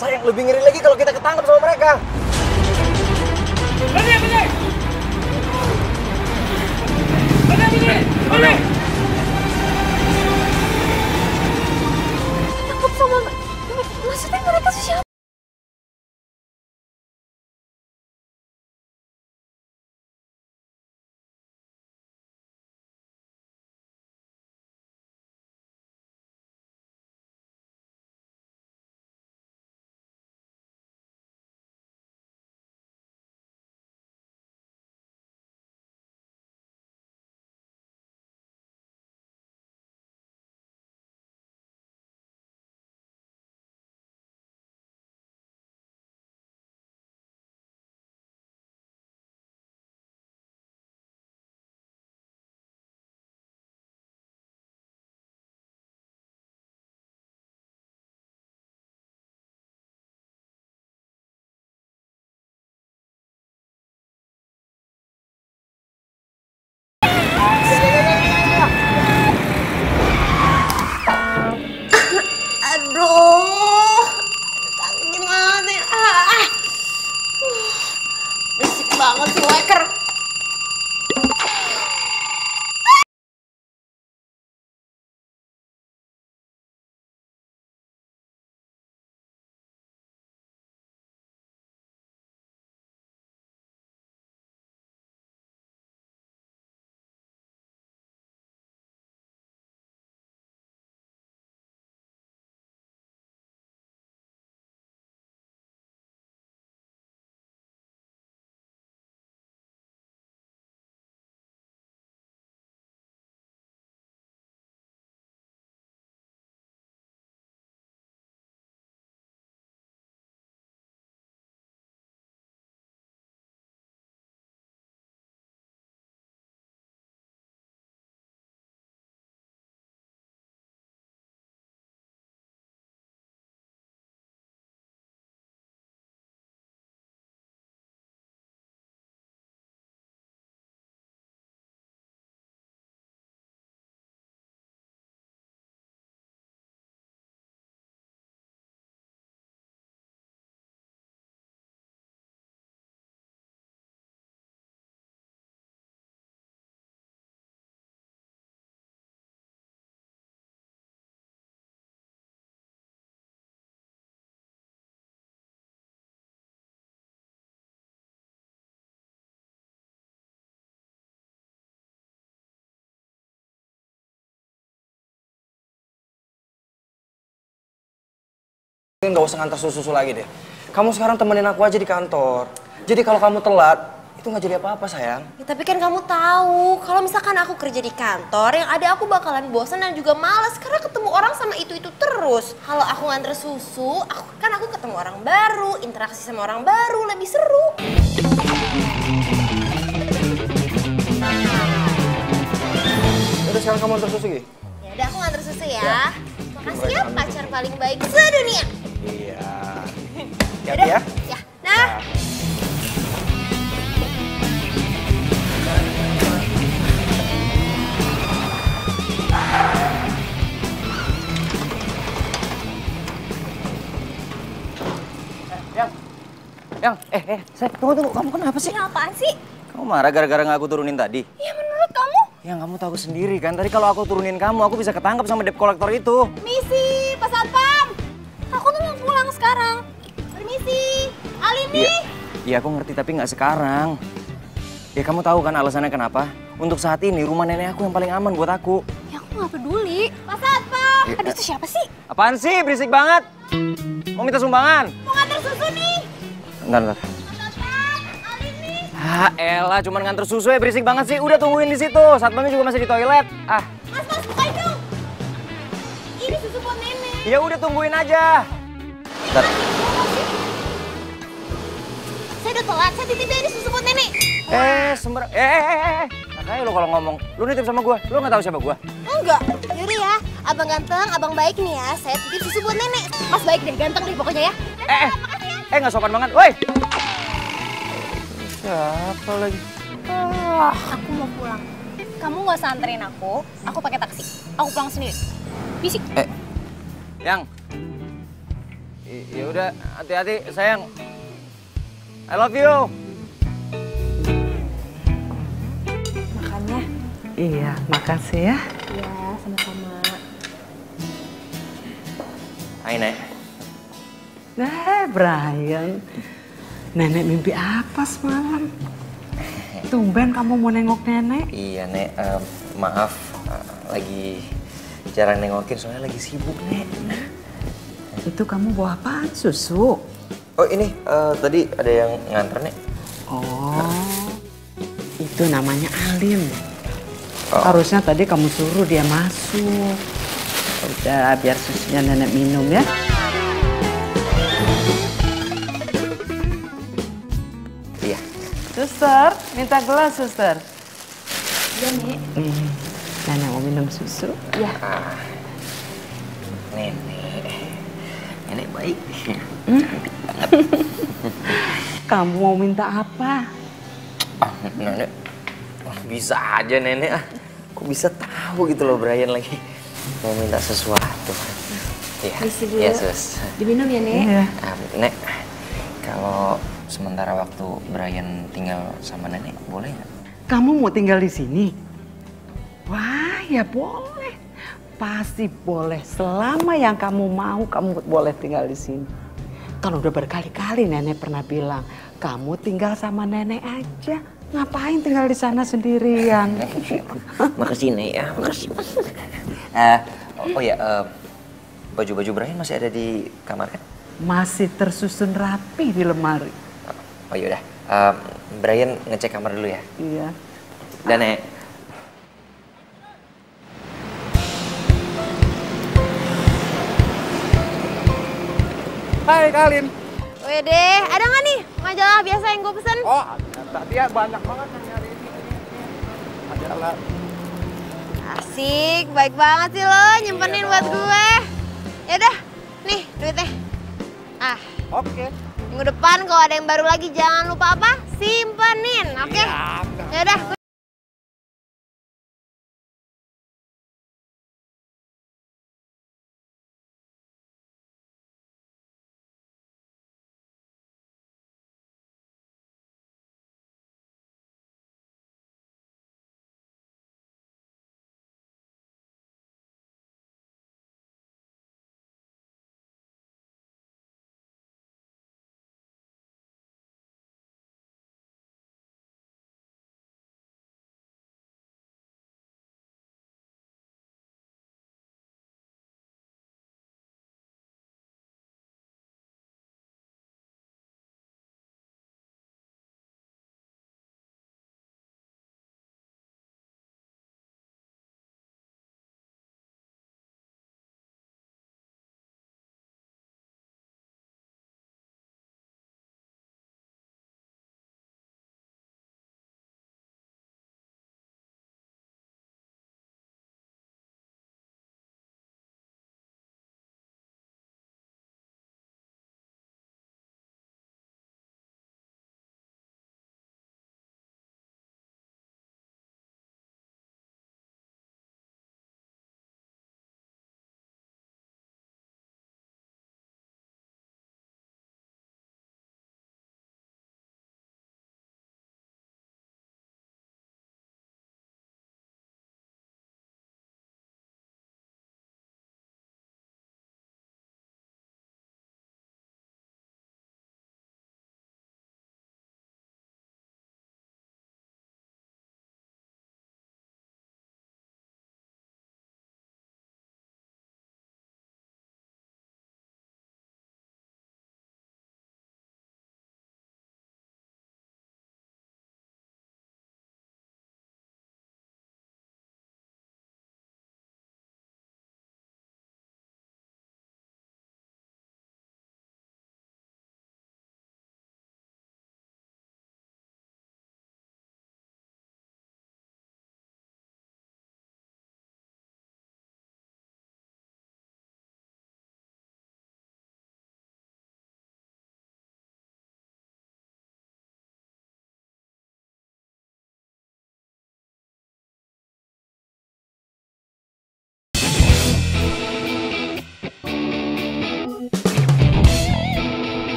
Sayang, lebih ngeri lagi kalau kita ketangkep sama mereka. Berhenti! Takut sama... Maksudnya mereka siapa? Aduh, sakit banget ya. Berisik banget sih, Waker. Nggak usah ngantar susu lagi deh. Kamu sekarang temenin aku aja di kantor. Jadi kalau kamu telat, itu nggak jadi apa-apa sayang. Ya, tapi kan kamu tahu, kalau misalkan aku kerja di kantor, yang ada aku bakalan bosan dan juga malas karena ketemu orang sama itu terus. Kalau aku nganter susu, aku ketemu orang baru, interaksi sama orang baru, lebih seru. Udah sekarang kamu antar susu Gi? Ya udah, aku nganter susu ya. Makasih ya pacar paling baik sedunia. Iya. Yaudah, ya? Ya. Nah. Sayang, tunggu. Kamu kenapa sih? Ini apaan sih? Kamu marah gara-gara nggak aku turunin tadi? Ya menurut kamu? Ya kamu tahu sendiri kan, tadi kalau aku turunin kamu, aku bisa ketangkep sama debt collector itu. Misi, Pak Satpam. Aku tuh mau pulang sekarang. Permisi, Alini. Iya, aku ngerti tapi nggak sekarang. Ya kamu tahu kan alasannya kenapa? Untuk saat ini rumah nenek aku yang paling aman buat aku. Ya aku nggak peduli. Pak Satpam. Aduh, itu siapa sih? Apaan sih? Berisik banget. Mau minta sumbangan? Mau nganter susu nih. Bentar. Ah, elah, cuman nganter susu ya, berisik banget sih. Udah tungguin di situ. Satpamnya juga masih di toilet. Ah. Mas, bukain dong. Ini susu buat nenek. Ya udah tungguin aja. Bentar. Saya udah telat. Saya titip ini susu buat nenek. Makanya lo kalau ngomong, lu nitip sama gua. Lu nggak tahu siapa gua? Enggak. Yaudah ya. Abang ganteng, abang baik nih ya. Saya titip susu buat nenek. Mas baik deh, ganteng deh pokoknya ya. Makasih ya. Nggak sopan banget. Woi. Siapa lagi? Aku mau pulang. Kamu nggak usah anterin aku pakai taksi. Aku pulang sendiri. Bisik. Yang. Ya udah, hati-hati sayang. I love you. Makannya. Iya, makasih ya. Iya, sama-sama. Hai, Nek. Brian. Nenek mimpi apa semalam? Tumben kamu mau nengok nenek? Iya, Nek. Maaf, lagi jarang nengokin soalnya lagi sibuk, Nek. Itu kamu bawa apaan? Susu? Oh, ini tadi ada yang nganter, Nek. Oh, itu namanya Alim. Oh. Harusnya tadi kamu suruh dia masuk. Udah, biar susunya nenek minum ya. Iya. Suster, minta gelas, suster. Iya, Nek. Nenek mau minum susu. Iya. Nenek baik. Cantik banget. Kamu mau minta apa? Nenek, bisa aja Nenek ah. Kok bisa tahu gitu loh Brian lagi mau minta sesuatu. Iya, Misi dulu. iya sus. Diminum ya, Nek? Iya. Nek, kalau sementara waktu Brian tinggal sama Nenek, boleh nggak? Kamu mau tinggal di sini? Wah, ya boleh. Pasti boleh. Selama yang kamu mau, kamu boleh tinggal di sini. Kan udah berkali-kali nenek pernah bilang, kamu tinggal sama nenek aja. Ngapain tinggal di sana sendirian? Makasih Nek ya, makasih. Oh ya, baju-baju Brian masih ada di kamar kan? Masih tersusun rapi di lemari. Oh yaudah, Brian ngecek kamar dulu ya. Iya. Dan Nek. Hai Kalin. Wede, ada nggak nih majalah biasa yang gue pesen? Oh, tadi ya banyak banget yang nyari ini. Majalah. Asik, baik banget sih lo nyimpenin buat gue. Yaudah, nih duitnya. Ah, Oke. minggu depan kalau ada yang baru lagi jangan lupa apa? Simpenin, oke? Siap. Yaudah.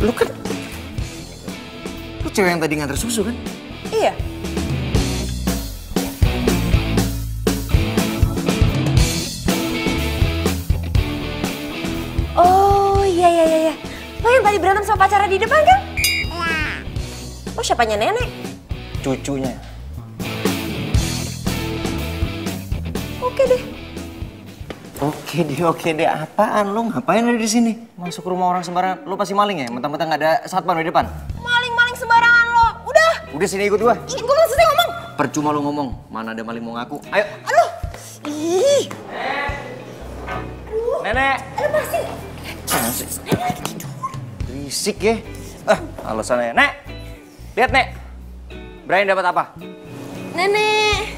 Lu kan... Lu cewek yang tadi nganter susu kan? Iya. Oh iya. Lo yang tadi berantem sama pacarnya di depan kan? Oh siapanya nenek? Cucunya. Oke deh. Apaan lu? Ngapain ada di sini? Masuk rumah orang sembarangan. Lu pasti maling ya? Mentang-mentang nggak ada satpam di depan. Maling sembarangan lo. Udah sini ikut gua. Ih, gue belum selesai ngomong. Percuma lu ngomong. Mana ada maling mau ngaku. Ayo. Aduh. Ih. Nenek. Lepasin. Berisik ya. Alasannya. Nek. Lihat, Nek. Brian dapat apa? Nenek.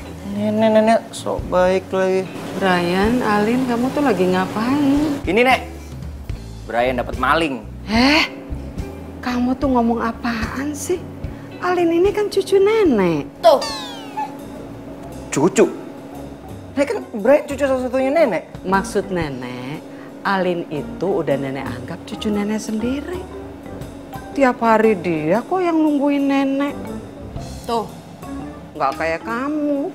Sok baik lagi. Brian, Alin, kamu tuh lagi ngapain? Ini, Nek. Brian dapat maling. Kamu tuh ngomong apaan sih? Alin ini kan cucu nenek. Tuh. Cucu? Nek kan Brian cucu satu-satunya nenek. Maksud nenek, Alin itu udah nenek anggap cucu nenek sendiri. Tiap hari dia kok yang nungguin nenek. Tuh. Nggak kayak kamu.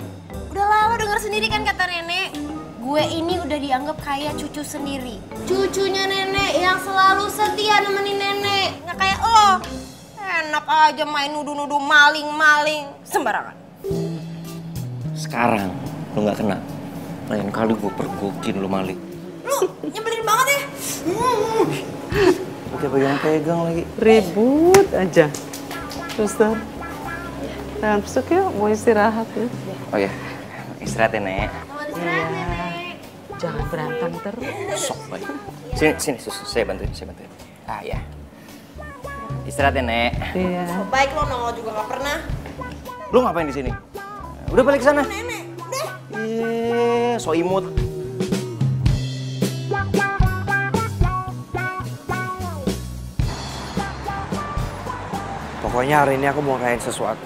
Udahlah, lo denger sendiri kan kata nenek. Gue ini udah dianggap kayak cucu sendiri. Cucunya nenek yang selalu setia nemenin nenek. Nggak kayak lo. Enak aja main nuduh-nuduh maling-maling. Sembarangan. Sekarang lu nggak kena. Lain kali gue pergokin lu maling. Lu nyebelin banget ya. Oke, pegang lagi. Ribut aja. Suster, jangan besok yuk, mau istirahat ya. Oh ya, istirahat ya, Nek. Selamat istirahat nenek. Jangan berantem terus. Sok baik. Sini, susu. Saya bantuin. Ah, ya. Istirahat ya, Nek. Iya. Baik lo nongol juga gak pernah. Lu ngapain di sini? Udah balik sana. Nenek, udah. So imut. Pokoknya hari ini aku mau rayain sesuatu.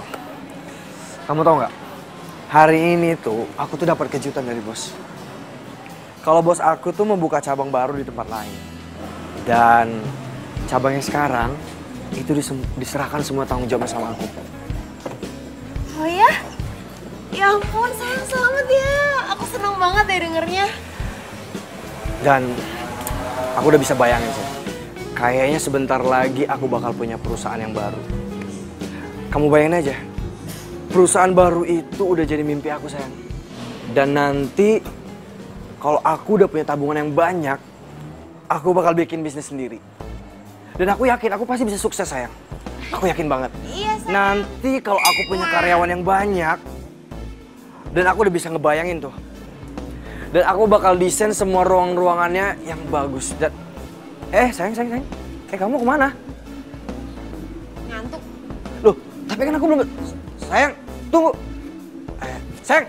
Kamu tau nggak? Hari ini tuh aku tuh dapat kejutan dari bos. Kalau bos aku tuh membuka cabang baru di tempat lain. Dan cabangnya sekarang itu diserahkan semua tanggung jawabnya sama aku. Oh ya? Ya ampun, sayang selamat ya. Aku seneng banget ya dengernya. Dan aku udah bisa bayangin sih. Kayaknya sebentar lagi aku bakal punya perusahaan yang baru. Kamu bayangin aja. Perusahaan baru itu udah jadi mimpi aku, sayang. Dan nanti kalau aku udah punya tabungan yang banyak, aku bakal bikin bisnis sendiri. Dan aku yakin aku pasti bisa sukses, sayang. Aku yakin banget. Iya, sayang. Nanti kalau aku punya karyawan yang banyak, dan aku udah bisa ngebayangin tuh. Dan aku bakal desain semua ruang-ruangannya yang bagus. Dan sayang. Kamu kemana? Ngantuk. Loh, tapi kan aku belum... Sayang, tunggu. Sayang.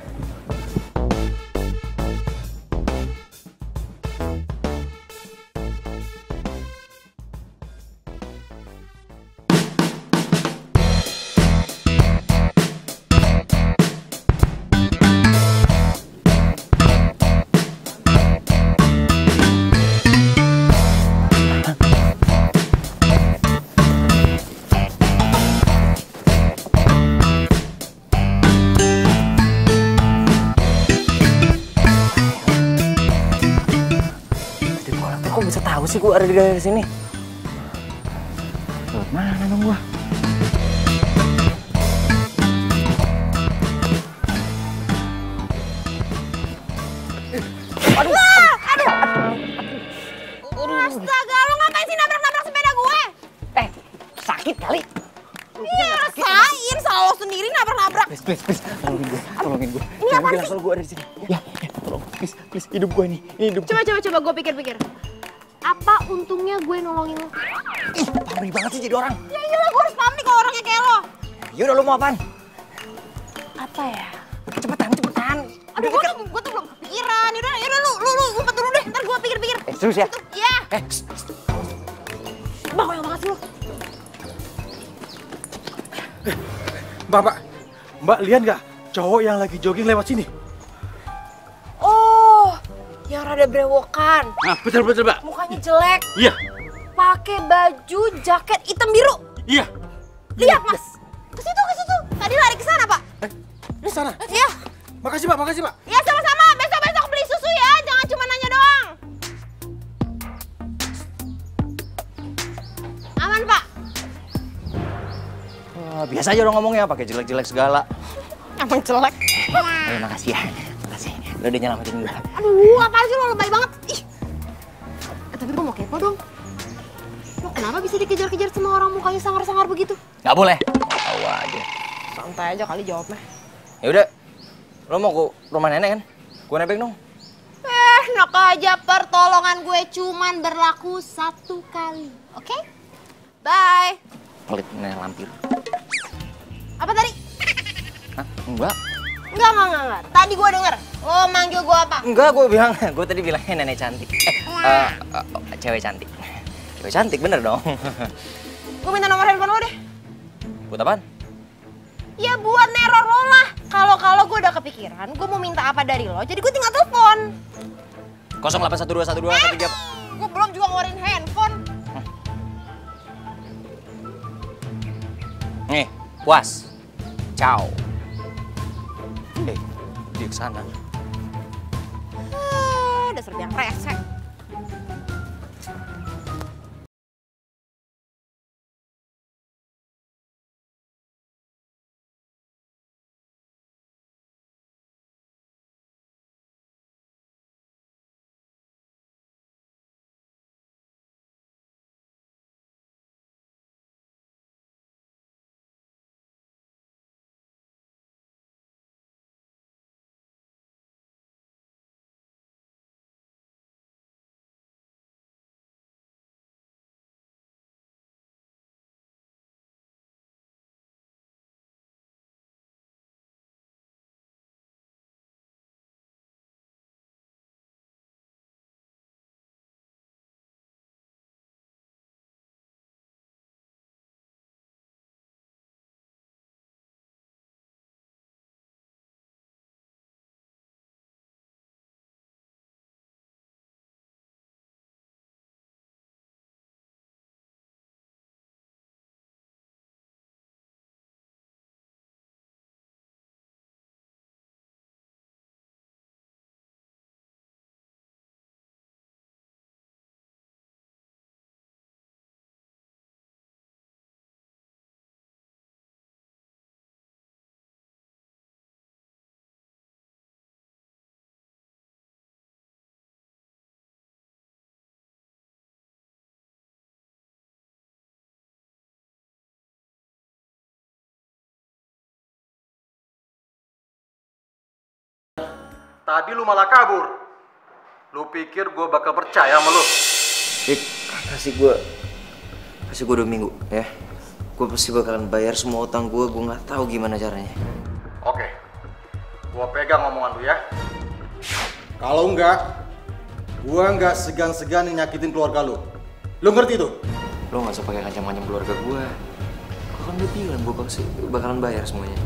Kok bisa tahu sih gua ada di daerah sini? Mana dong gua? Astaga, lo ngapain sih nabrak-nabrak sepeda gue? Sakit kali. Iya, rasain. Salah lo sendiri nabrak-nabrak. Please. Tolongin gue. Ini Jangan apaan bilang sih? kalau gue ada di sini. Ya, tolong. Please. Hidup gue nih. Ini hidup gue. Coba gue pikir. Apa untungnya gue nolongin lo? Ih, pamrih banget sih jadi orang. Ya iyalah, gue harus pamrih kalau orangnya kayak lo. Yaudah, lu mau apaan? Apa ya? Cepetan. Aduh, gue tuh belum kepikiran. Yaudah, lu ngumpet dulu deh. Ntar gue pikir-pikir. Serius ya? Iya. Shh. Bawel banget sih lo. Mbak, lihat nggak cowok yang lagi jogging lewat sini? Oh, yang rada brewokan. Nah, betul Mbak. Mukanya jelek. Iya. Pakai pakai baju jaket hitam biru. Iya. Lihat Mas. Ke situ. Tadi lari ke sana Pak. Ini sana. Iya. Makasih Pak, makasih Pak. Iya sama-sama. Besok beli susu ya. Jangan cuma nanya doang. Aman Pak. Biasa aja dong ngomongnya, pakai jelek-jelek segala. Emang jelek. Makasih ya. Makasih. Lo udah nyelamatin gue. Aduh, apaan sih lo lebay banget. Ih. Tapi gue mau kepo dong. Lo kenapa bisa dikejar-kejar sama orang mukanya sangar-sangar begitu? Gak boleh. Tahu aja. Santai aja kali jawabnya. Ya udah. Lo mau ke rumah nenek kan? Gue nebeng dong. Enak aja, pertolongan gue cuman berlaku 1 kali. Oke? Bye. Pelit nenek lampir. Apa tadi? Hah? Enggak. Enggak. Tadi gue denger. Lo manggil gue apa? Enggak, gue tadi bilangnya nenek cantik. Cewek cantik. Cewek cantik bener dong. Gue minta nomor handphone lo deh. Buat apaan? Ya buat neror lo lah. Kalau gue udah kepikiran, gue mau minta apa dari lo, jadi gue tinggal telepon. 08121213. Gue belum juga ngeluarin handphone. Nih, puas. Ciao. Dia kesana. Dasar biang resek. Tadi lu malah kabur. Lu pikir gue bakal percaya sama lu? Dik, kasih gue 2 minggu ya. Gue pasti bakalan bayar semua utang gue nggak tahu gimana caranya. Oke, gue pegang omongan lu ya. Kalau enggak, gue nggak segan-segan nyakitin keluarga lu. Lu ngerti tuh? Lo nggak usah pakai ngancam-ngancam keluarga gue. Gue kan udah bilang gue pasti bakalan bayar semuanya.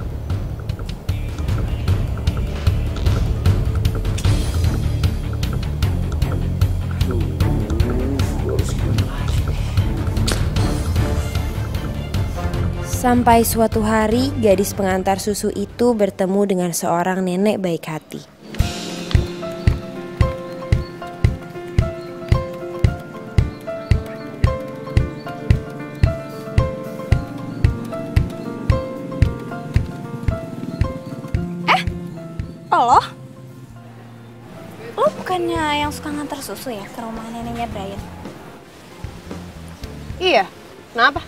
Sampai suatu hari, gadis pengantar susu itu bertemu dengan seorang nenek baik hati. Lo bukannya yang suka ngantar susu ya ke rumah neneknya Brian? Iya, kenapa?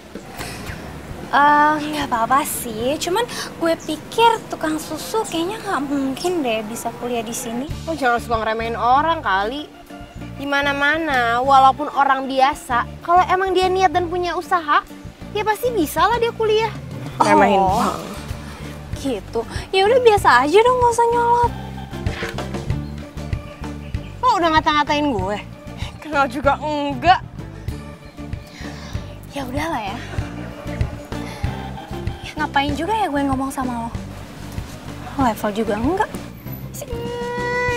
Nggak apa-apa sih, cuman gue pikir tukang susu kayaknya nggak mungkin deh bisa kuliah di sini. Lo jangan suka ngeremehin orang kali. Di mana-mana, walaupun orang biasa, kalau emang dia niat dan punya usaha, ya pasti bisa lah dia kuliah. Remehin banget. Gitu. Ya udah biasa aja dong, nggak usah nyolot. Lo udah ngata-ngatain gue? Kenal juga enggak. Ya udahlah ya. Ngapain juga ya gue ngomong sama lo? Level juga enggak.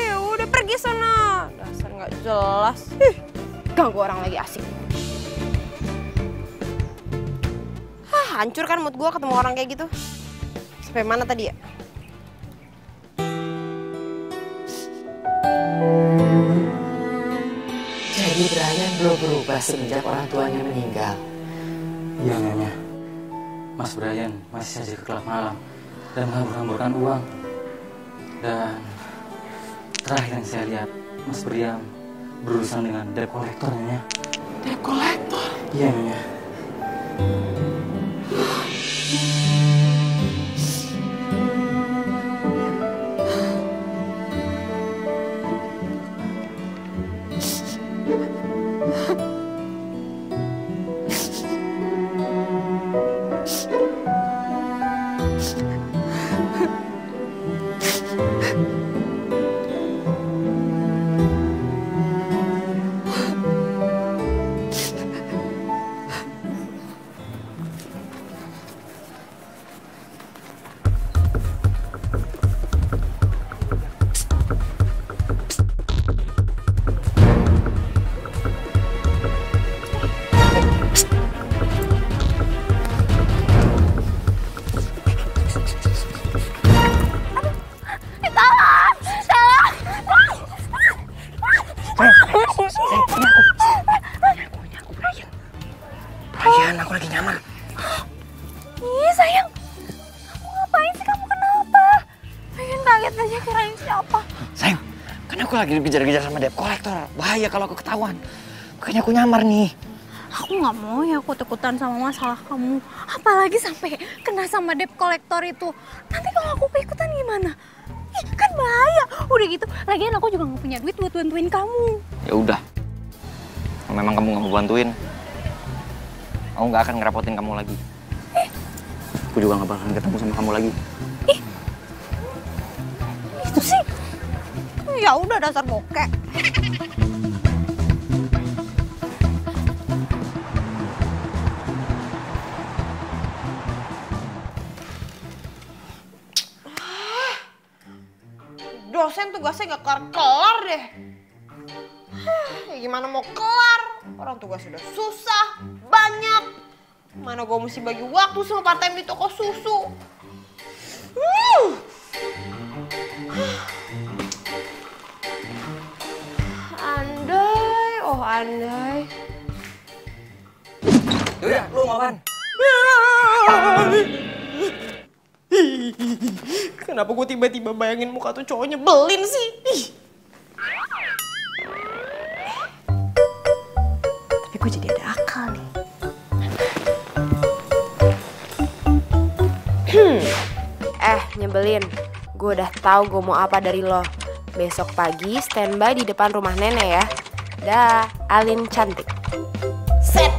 Ya udah pergi sana. Dasar nggak jelas. Ganggu orang lagi asik. hancur kan mood gue ketemu orang kayak gitu. Sampai mana tadi ya? Jadi Brian belum berubah semenjak orang tuanya meninggal. Iya, Nyonya. Mas Brian masih saja ke klub malam dan menghambur-hamburkan uang. Dan terakhir yang saya lihat, Mas Brian berurusan dengan debt collector, Nyonya. Debt collector? Iya, Nyonya. Brian, aku lagi nyamar. Ih sayang, kamu ngapain sih? Kamu kenapa? Pengen kaget aja kirain siapa. Sayang, kan aku lagi dikejar-kejar sama debt collector. Bahaya kalau aku ketahuan. Makanya aku nyamar nih. Aku nggak mau ya ikut-ikutan sama masalah kamu. Apalagi sampai kena sama debt collector itu. Nanti kalau aku ikutan gimana? Ih, kan bahaya. Udah gitu, lagian aku juga nggak punya duit buat bantuin kamu. Ya udah. Kalau memang kamu nggak mau bantuin, aku nggak akan ngerepotin kamu lagi. Aku juga nggak bakalan ketemu sama kamu lagi. Itu sih. Ya udah dasar bokek. Dosen tugasnya gak kelar-kelar deh. Ya gimana mau kelar? Orang tugas sudah susah, banyak. Mana gue mesti bagi waktu sama part time di toko susu. Andai, oh andai. Yaudah, lu mau apaan? Kenapa gue tiba-tiba bayangin muka tuh cowok nyebelin sih? Tapi gue jadi ada akal nih. Nyebelin. Gue udah tahu gue mau apa dari lo. Besok pagi standby di depan rumah nenek ya. Dah, Alin cantik. Set.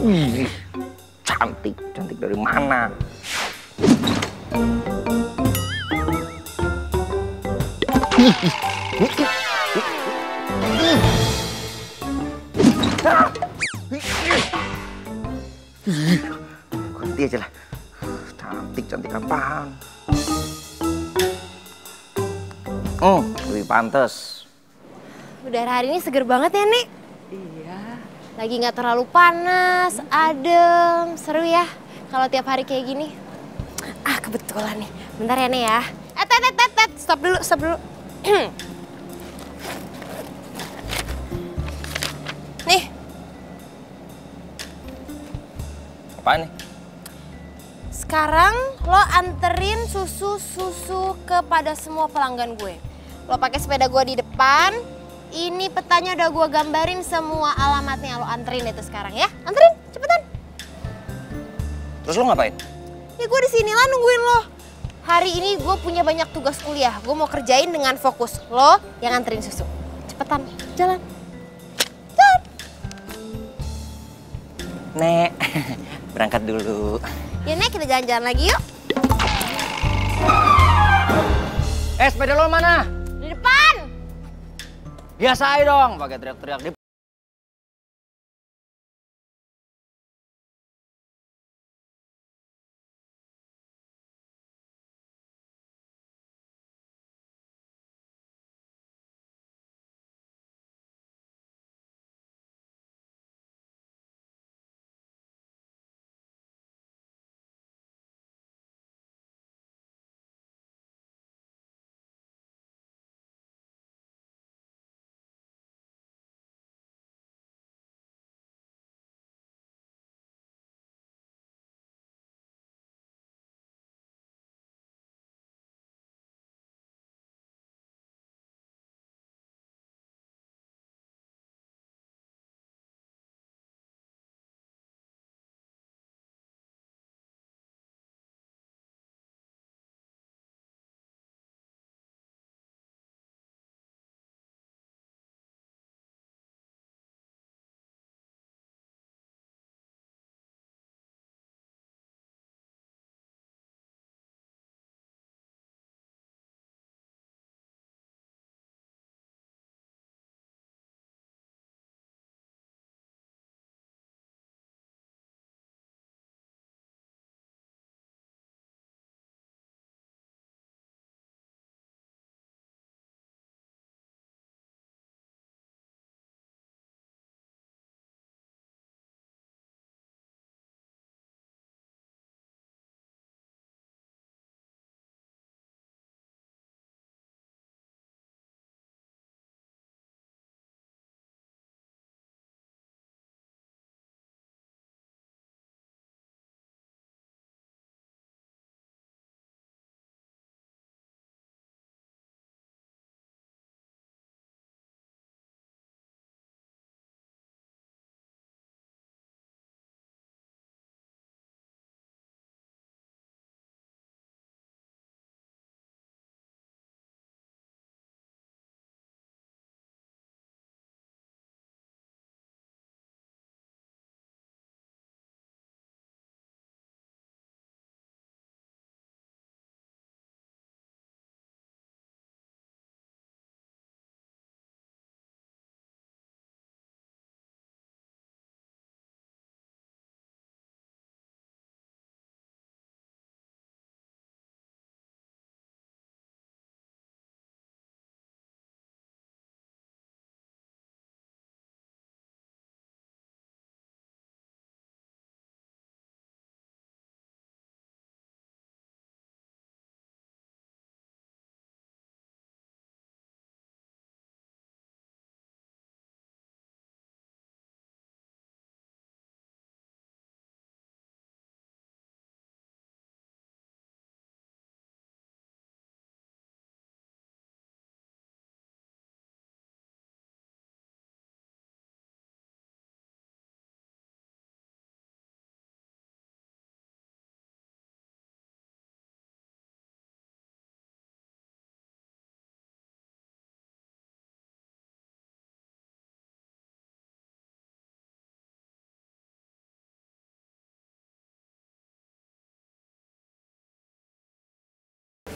Ih, cantik. Cantik dari mana? Ganti aja lah. Cantik, cantik apaan? Oh, lebih pantas. Udara hari ini seger banget ya, Nek? Iya. Lagi nggak terlalu panas, adem, seru ya kalau tiap hari kayak gini. Ah, kebetulan nih. Bentar ya, Nek ya. Tet. Stop dulu. Nih. Apaan nih? Sekarang lo anterin susu kepada semua pelanggan gue. Lo pakai sepeda gue di depan. Ini petanya udah gue gambarin semua alamatnya. Lo anterin itu sekarang ya. Anterin, cepetan. Terus lo ngapain? Ya gue di sini lah nungguin lo. Hari ini gue punya banyak tugas kuliah. Gue mau kerjain dengan fokus. Lo yang anterin susu. Cepetan, jalan. Nek, berangkat dulu. Ya Nek, kita jalan-jalan lagi yuk. Sepeda lo mana? Di depan. Biasa aja dong, pakai teriak-teriak di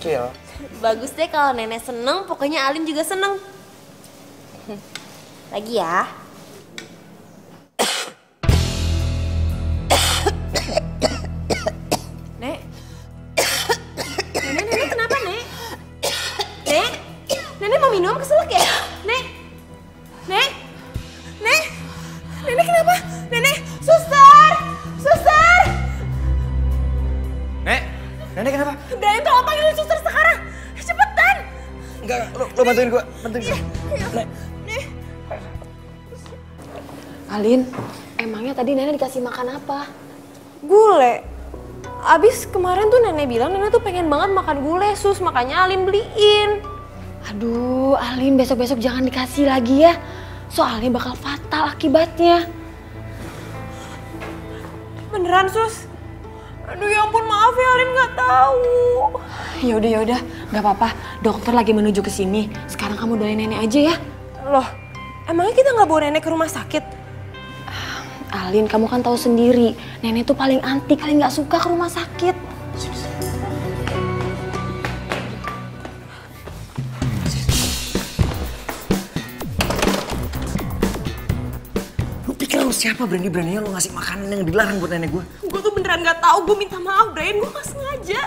kecil. Bagus deh kalau nenek seneng, pokoknya Alin juga seneng. Lagi ya. Nek. Nenek kenapa, Nek? Nek? Nenek mau minum keselak ya? Nek? Nek? Nek? Nenek kenapa? Nenek, suster! Suster! Nek, nenek kenapa? Brian, tolong panggilin suster sekarang. Cepetan. Enggak, lo bantuin gua, Nek. Alin, emangnya tadi nenek dikasih makan apa? Gule. Abis kemarin tuh nenek bilang nenek tuh pengen banget makan gule, Sus. Makanya Alin beliin. Aduh, Alin besok-besok jangan dikasih lagi ya. Soalnya bakal fatal akibatnya. Beneran, Sus? Aduh ya ampun, maaf ya Alin nggak tahu. Yaudah, nggak apa-apa. Dokter lagi menuju ke sini. Sekarang kamu doain nenek aja ya. Loh, emangnya kita nggak bawa nenek ke rumah sakit? Alin, kamu kan tahu sendiri, nenek tuh paling anti, paling nggak suka ke rumah sakit. Lu pikir lu siapa berani-beraninya lu ngasih makanan yang dilarang buat nenek gue? Gue tuh beneran nggak tahu. Gue minta maaf, Brian. Gue nggak sengaja.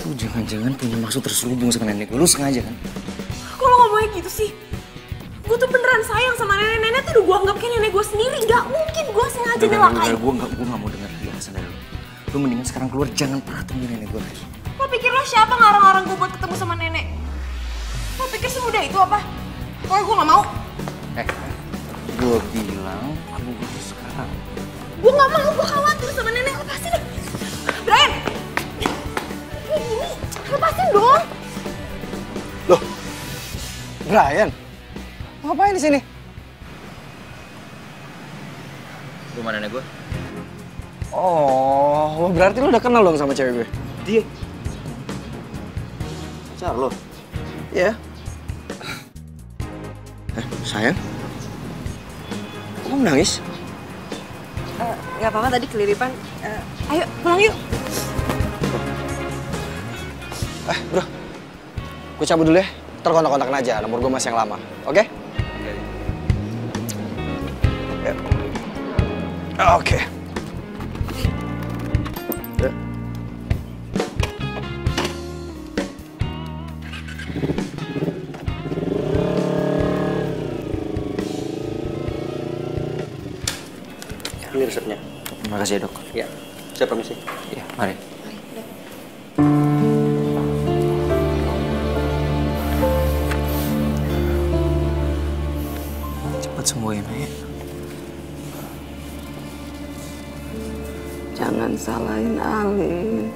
Lu jangan-jangan punya maksud terselubung sama nenek gue. Lu sengaja kan? Kok lo ngomongnya gitu sih? Gue tuh beneran sayang sama nenek-nenek tuh udah gue anggap kayak nenek gue sendiri. Gak mungkin gue sengaja nyelakain. Gue gak mau denger penjelasan dari lu. Lu mendingan sekarang keluar, jangan pernah temuin nenek gue lagi. Lo pikir lo siapa ngarang-ngarang gue buat ketemu sama nenek? Lo pikir semudah itu apa? Pokoknya gue gak mau. Gue bilang keluar sekarang. Gue gak mau, gue khawatir sama nenek. Lepasin deh. Brian! Kayak gini, lepasin dong. Loh, Brian, ngapain di sini? Rumah nenek gue? Oh, berarti lu udah kenal dong sama cewek gue? Dia. Pacar lo? Iya. Sayang? Kok kamu nangis? Gak apa-apa, tadi keliripan. Ayo, pulang yuk. Bro, gue cabut dulu ya. Ntar kontak-kontakan aja, nomor gue masih yang lama. Oke? Oke. Ini resepnya. Terima kasih ya, Dok. Ya, saya permisi. Ya, mari. Cepat sembuh ya, Nek. Jangan salahin Alin.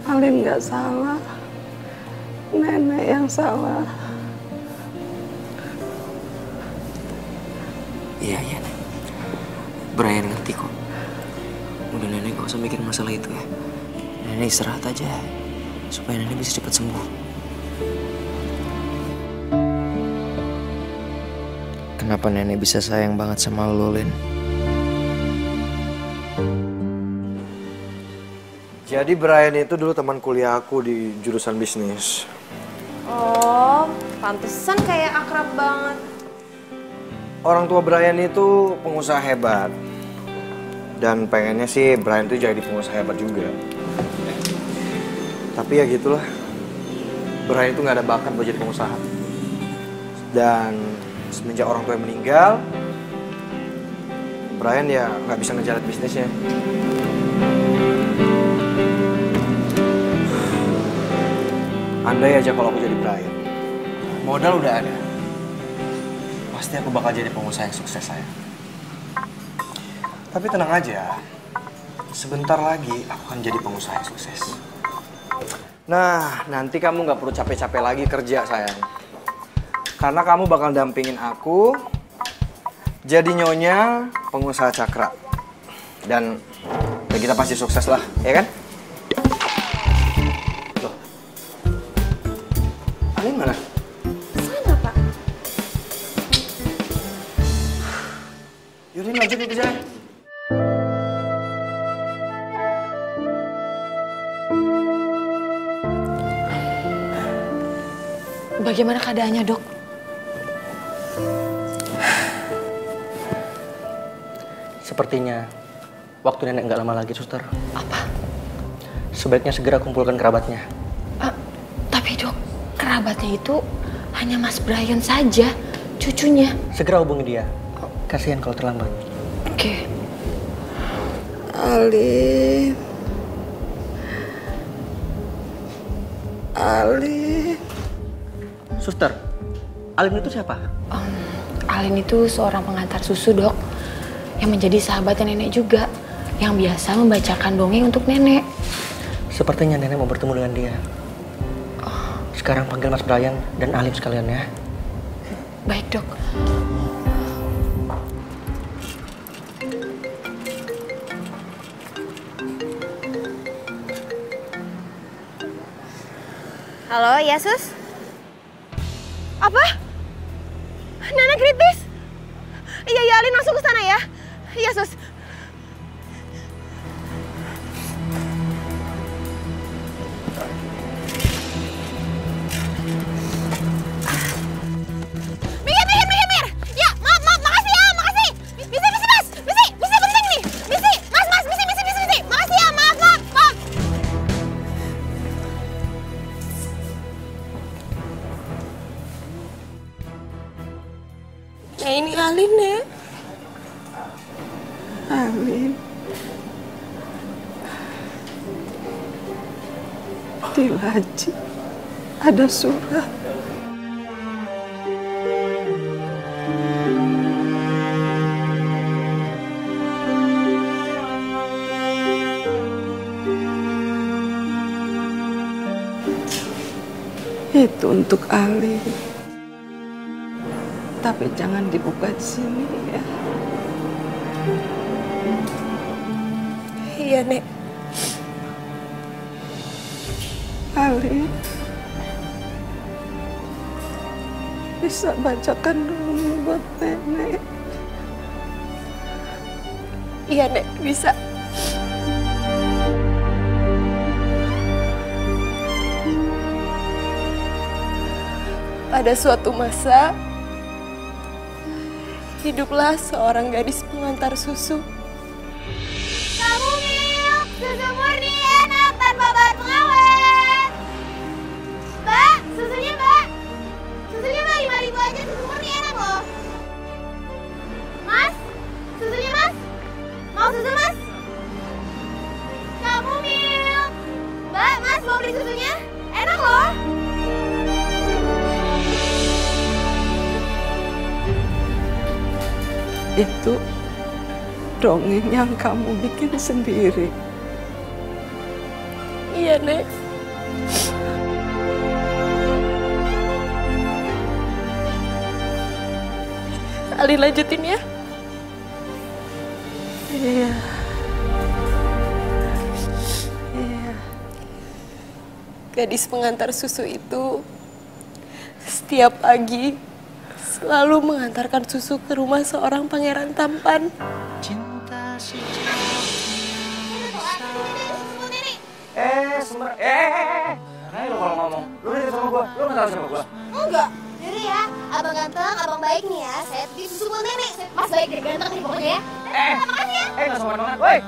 Alin nggak salah. Nenek yang salah. Iya, Nek. Brian ngerti kok. Udah nenek gak usah mikirin masalah itu ya. Nenek istirahat aja. Supaya nenek bisa cepat sembuh. Kenapa nenek bisa sayang banget sama lo, Lin? Jadi Brian itu dulu teman kuliah aku di jurusan bisnis. Oh, pantesan kayak akrab banget. Orang tua Brian itu pengusaha hebat. Dan pengennya sih Brian tuh jadi pengusaha hebat juga. Tapi ya gitulah. Brian itu nggak ada bakat buat jadi pengusaha. Dan semenjak orang tua meninggal, Brian ya nggak bisa ngejalan bisnisnya. Andai aja kalau aku jadi Brian, modal udah ada. Pasti aku bakal jadi pengusaha yang sukses, sayang. Tapi tenang aja, sebentar lagi aku akan jadi pengusaha yang sukses. Nah, nanti kamu nggak perlu capek-capek lagi kerja, sayang. Karena kamu bakal dampingin aku jadi nyonya pengusaha Cakra. Dan ya kita pasti sukses lah, ya kan? Loh. Alin mana? Sana, Pak. Yaudah, lanjut kerja. Bagaimana keadaannya, Dok? Sepertinya waktu nenek nggak lama lagi, suster. Apa? Sebaiknya segera kumpulkan kerabatnya. Tapi Dok, kerabatnya itu hanya Mas Brian saja, cucunya. Segera hubungi dia. Kasihan kalau terlambat. Oke. Alin. Alin. Suster, Alin itu siapa? Alin itu seorang pengantar susu, Dok. Yang menjadi sahabatnya nenek juga. Yang biasa membacakan dongeng untuk nenek. Sepertinya nenek mau bertemu dengan dia. Sekarang panggil Mas Brian dan Alin sekalian ya. Baik, Dok. Halo, ya Sus? Apa? Nenek kritis? Iya, ya Alin langsung ke sana ya. Iya, Sus. Mir. Ya, maaf, makasih ya, makasih. Misi, Mas. Misi penting nih. Misi, Mas, misi. Makasih ya, maaf. Nah, ini Alin ya. Alin. Di laci ada surat. Itu untuk Alin. Tapi jangan dibuka di sini ya. Iya, Nek. Alin. Bisa bacakan dulu buat nenek. Iya, Nek, bisa. Pada suatu masa, hiduplah seorang gadis pengantar susu. Kamu milk, susu murni enak tanpa bahan pengawet. Mbak, susunya Mbak. Susunya Mbak 5.000 aja, susu murni enak loh. Mas, susunya Mas. Mau susu Mas? Kamu milk. Mbak, Mas mau beli susunya? Enak loh. Itu dongeng yang kamu bikin sendiri. Iya, Nek. Alin lanjutin ya. Iya. Gadis pengantar susu itu setiap pagi selalu mengantarkan susu ke rumah seorang pangeran tampan. Nah, lu kalau ngomong, lu udah sama gua, lu nggak tahu sama gua. Enggak, jadi ya, abang ganteng, abang baik nih ya. Saya titip susu buat nenek. Mas baik deh, ganteng nih pokoknya ya. Makasih ya. Nggak sopan banget, woi.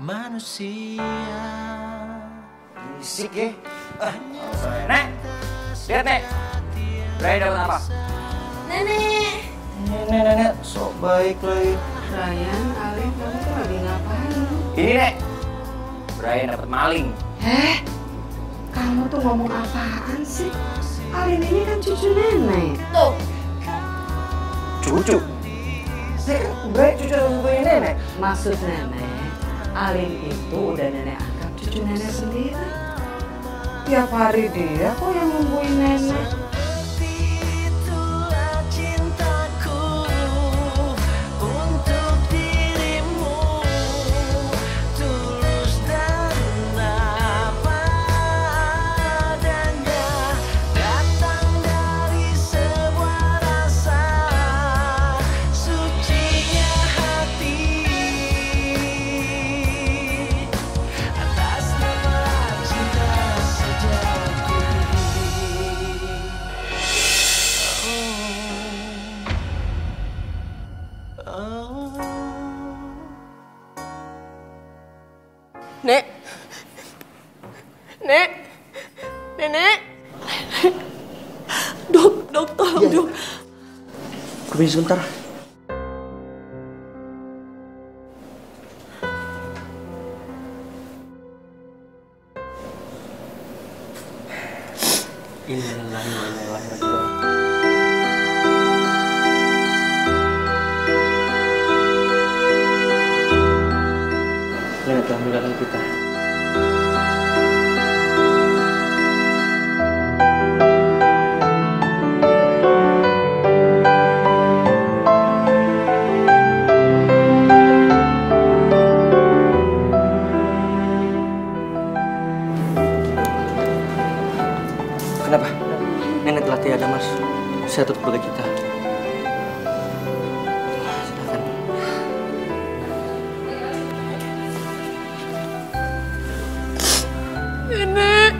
Manusia Bisik ya. Nek, lihat Nek. Brian dapat apa? Nenek. Nenek, sok baik lagi. Brian, Alin, kamu tuh lagi ngapain? Ini Nek, Brian dapat maling. Kamu tuh ngomong apaan sih? Alin ini kan cucu nenek. Tuh. Cucu? Brian cucu sepupunya nenek. Maksud nenek, Alin itu udah nenek anggap cucu nenek sendiri. Tiap hari dia kok yang nungguin nenek. sucinya Nek. Nek. Nenek. Dok, tolong dok. Permisi sebentar. Innalillahi wa inna ilaihi raji'un. Nenek telah meninggalkan kita. Kenapa? Nenek telah tiada, Mas. Saya tetap keluarga kita. Silakan. Nenek.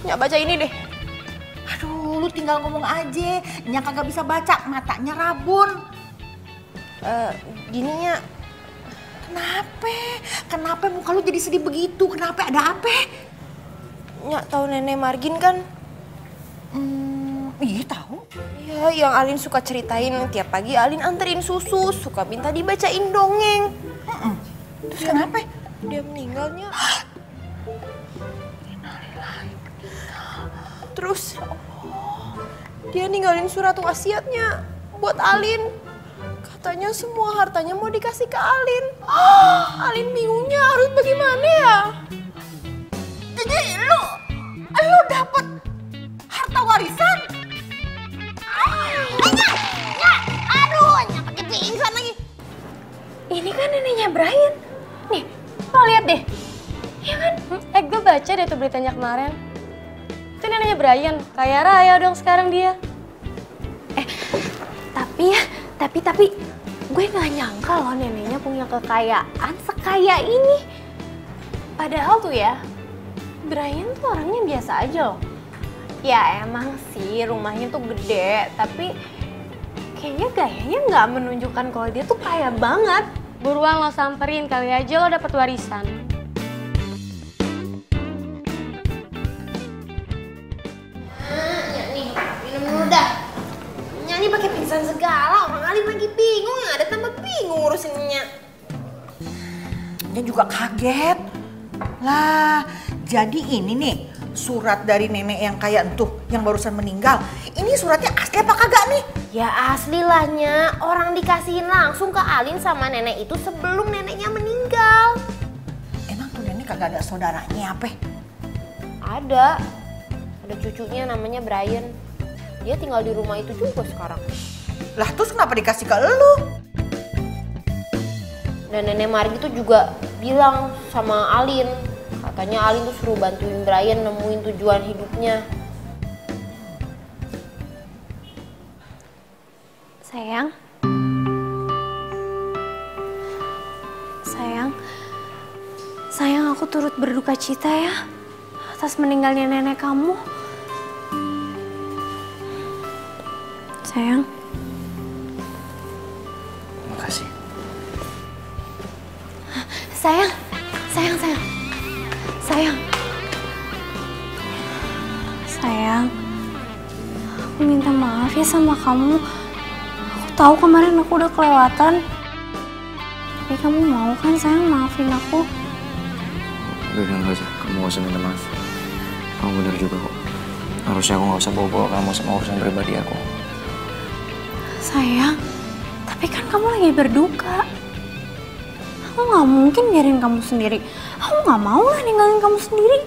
Nyak baca ini deh. Aduh, lu tinggal ngomong aja. Nyak kagak bisa baca, matanya rabun. Gininya. Kenapa muka lu jadi sedih begitu? Kenapa? Ada apa? Nyak tahu Nenek Margin kan? Iya tahu. Ya, yang Alin suka ceritain tiap pagi Alin anterin susu, suka minta dibacain dongeng. Terus kenapa? Dia meninggalnya. Terus dia ninggalin surat wasiatnya buat Alin. Katanya semua hartanya mau dikasih ke Alin. Alin bingungnya harus bagaimana ya? Jadi lu dapet harta warisan? Nyak, aduh, Nyak pakai pingsan lagi. Ini kan neneknya Brian. Nih, lo lihat deh. Iya kan? Gue baca deh tuh beritanya kemarin. Itu neneknya Brian, kaya raya dong sekarang dia. Tapi gue nggak nyangka loh neneknya punya kekayaan sekaya ini. Padahal tuh ya, Brian tuh orangnya biasa aja loh. Ya emang sih rumahnya tuh gede, tapi kayaknya gayanya nggak menunjukkan kalau dia tuh kaya banget. Buruan lo samperin, kali aja lo dapet warisan. Nih, minum dulu dah. Nyanyi pakai pingsan segala, orang Alim lagi bingung, yang ada tambah bingung ngurusinnya. Dia juga kaget. Lah, jadi ini nih surat dari nenek yang kayak entuh, yang barusan meninggal. Ini suratnya asli apa kagak nih? Ya asli lah, Nya. Orang dikasihin langsung ke Alin sama nenek itu sebelum neneknya meninggal. Emang tuh nenek kagak ada saudaranya apa? Ada cucunya namanya Brian. Dia tinggal di rumah itu juga sekarang. Lah terus kenapa dikasih ke elu? Dan nenek Margi tuh juga bilang sama Alin. Katanya Alin tuh suruh bantuin Brian nemuin tujuan hidupnya. Sayang aku turut berduka cita ya atas meninggalnya nenek kamu. Sayang. Makasih. Sayang. Aku minta maaf ya sama kamu. Aku tahu kemarin aku udah kelewatan. Tapi kamu mau kan sayang maafin aku? Udah nggak usah, kamu gak usah minta maaf. Kamu bener juga kok. Harusnya aku gak usah bawa-bawa kamu sama urusan pribadi aku. Sayang, tapi kan kamu lagi berduka. Aku gak mungkin biarin kamu sendiri. Aku gak mau lah ninggalin kamu sendiri.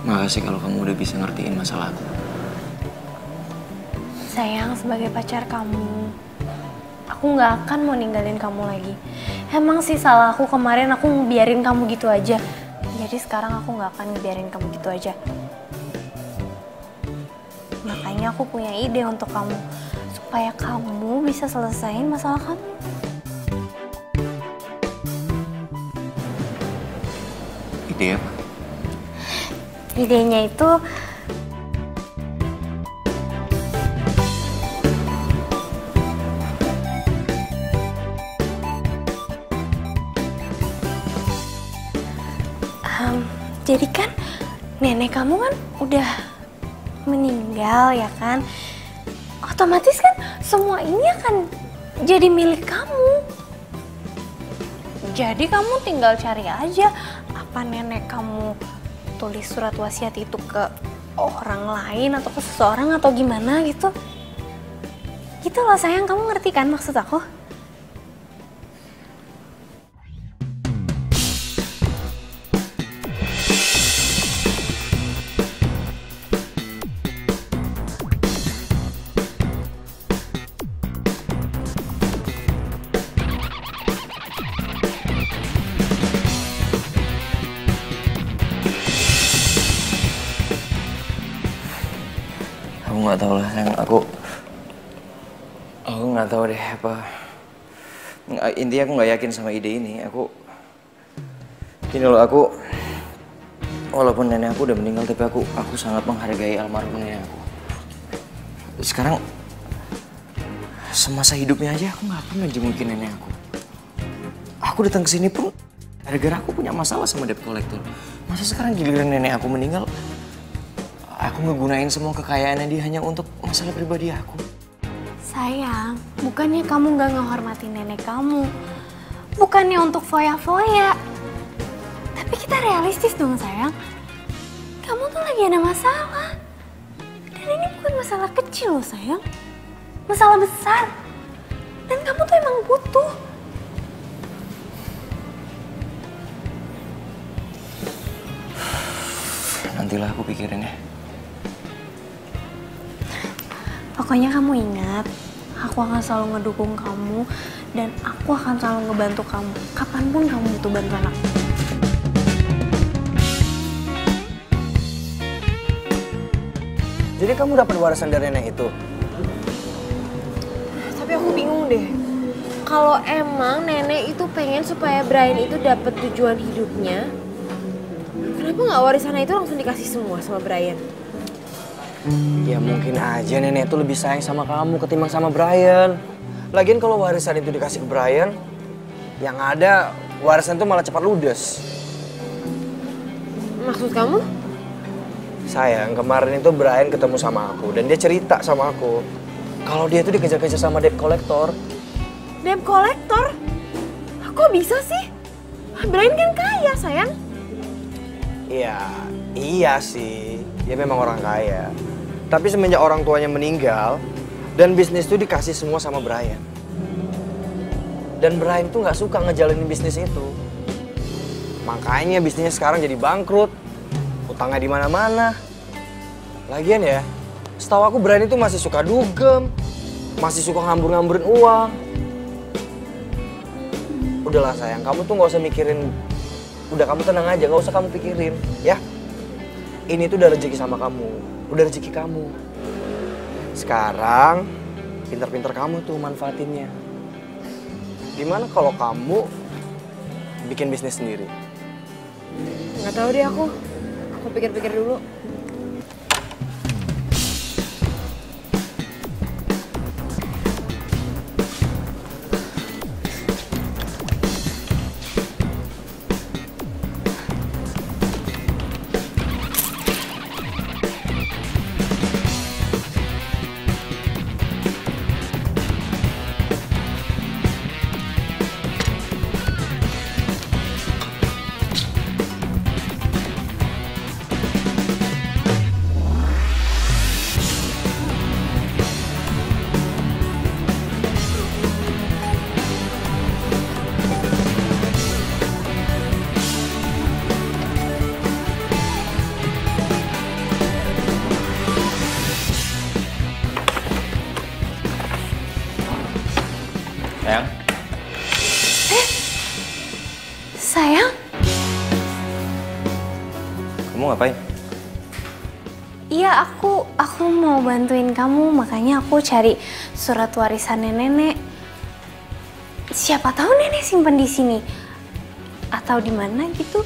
Makasih kalau kamu udah bisa ngertiin masalah aku. Sayang, sebagai pacar kamu, aku gak akan mau ninggalin kamu lagi. Emang sih salah aku kemarin, aku biarin kamu gitu aja. Jadi sekarang aku gak akan biarin kamu gitu aja. Makanya aku punya ide untuk kamu, supaya kamu bisa selesaiin masalah kamu. Ide apa? Idenya itu jadi kan nenek kamu kan udah meninggal ya kan? Otomatis kan semua ini akan jadi milik kamu. Jadi kamu tinggal cari aja apa nenek kamu tulis surat wasiat itu ke orang lain atau ke seseorang atau gimana gitu. Gitu loh sayang, kamu ngerti kan maksud aku? Aku nggak tahu lah, yang aku nggak tahu deh apa. Intinya aku nggak yakin sama ide ini. Gini loh, walaupun nenek aku udah meninggal, tapi aku sangat menghargai almarhum nenek aku. Sekarang semasa hidupnya aja aku nggak pernah jengukin nenek aku. Aku datang ke sini pun gara-gara aku punya masalah sama debt collector. Masa sekarang giliran nenek aku meninggal, aku ngegunain semua kekayaannya dia hanya untuk masalah pribadi aku. Sayang, bukannya kamu gak ngehormatin nenek kamu. Bukannya untuk foya-foya. Tapi kita realistis dong sayang. Kamu tuh lagi ada masalah. Dan ini bukan masalah kecil loh sayang. Masalah besar. Dan kamu tuh emang butuh. nantilah aku pikirin ya. Pokoknya kamu ingat, aku akan selalu ngedukung kamu dan aku akan selalu ngebantu kamu kapanpun kamu butuh bantuan aku. Jadi kamu dapat warisan dari nenek itu? Tapi aku bingung deh. Kalau emang nenek itu pengen supaya Brian itu dapat tujuan hidupnya, kenapa nggak warisannya itu langsung dikasih semua sama Brian? Ya mungkin aja nenek itu lebih sayang sama kamu ketimbang sama Brian. Lagian kalau warisan itu dikasih ke Brian, yang ada warisan itu malah cepat ludes. Maksud kamu? Sayang, kemarin itu Brian ketemu sama aku dan dia cerita sama aku kalau dia itu dikejar-kejar sama debt collector. Debt collector? Kok bisa sih? Brian kan kaya, sayang. Iya sih. Dia memang orang kaya. Tapi semenjak orang tuanya meninggal dan bisnis itu dikasih semua sama Brian. Dan Brian tuh nggak suka ngejalanin bisnis itu. Makanya bisnisnya sekarang jadi bangkrut. Utangnya di mana-mana. Lagian ya, setahu aku Brian itu masih suka dugem, masih suka ngambur-ngamburin uang. Udahlah sayang, kamu tuh nggak usah mikirin. Udah kamu tenang aja, nggak usah kamu pikirin, ya. Ini tuh udah rezeki sama kamu, udah rezeki kamu. Sekarang, pinter-pinter kamu tuh manfaatinnya. Gimana kalau kamu bikin bisnis sendiri? Nggak tahu deh aku. Aku pikir-pikir dulu. Sayang? Sayang? Kamu ngapain? Iya, aku mau bantuin kamu, makanya aku cari surat warisannya nenek. Siapa tahu nenek simpen di sini atau di mana gitu.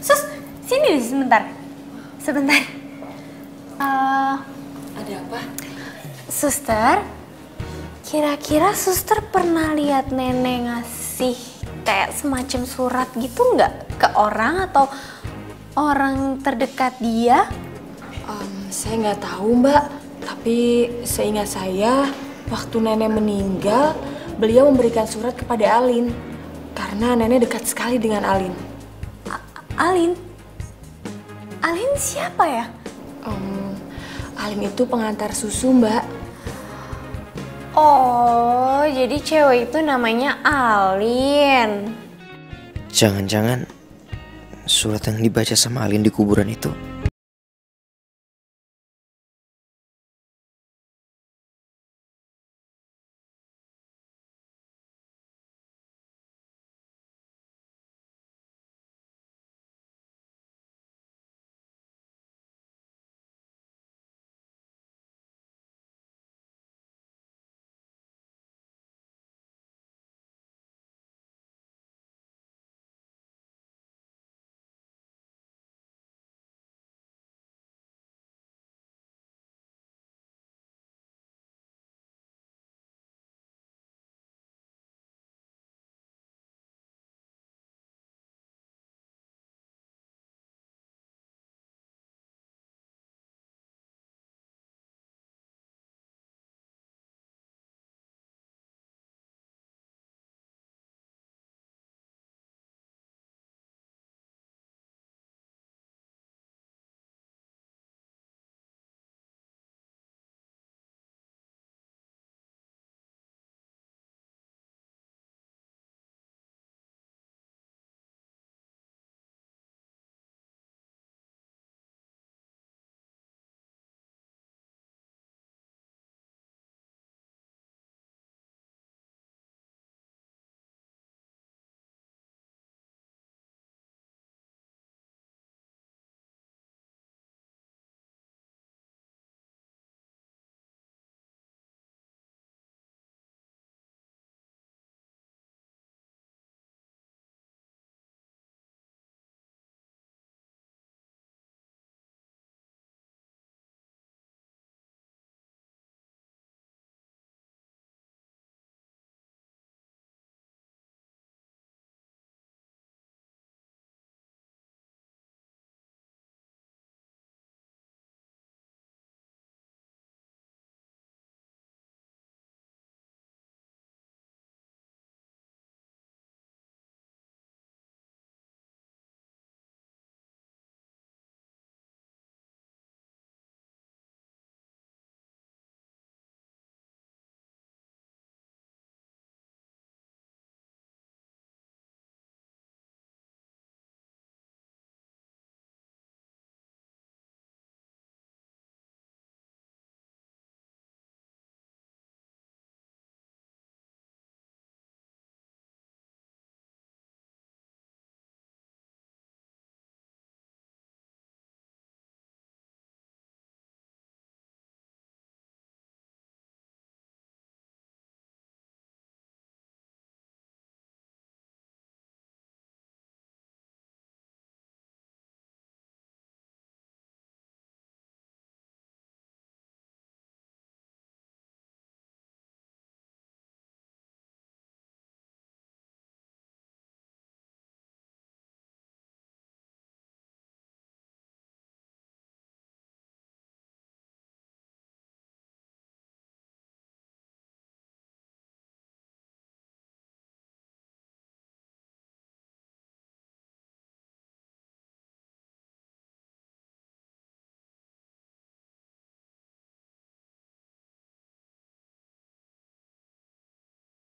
Sus, sini sebentar. Ada apa? Suster, kira-kira suster pernah lihat nenek ngasih kayak semacam surat gitu nggak ke orang atau orang terdekat dia? Saya nggak tahu mbak, tapi seingat saya waktu nenek meninggal beliau memberikan surat kepada Alin karena nenek dekat sekali dengan Alin. Alin? Alin siapa ya? Alin itu pengantar susu mbak. Oh, jadi cewek itu namanya Alin. Jangan-jangan surat yang dibaca sama Alin di kuburan itu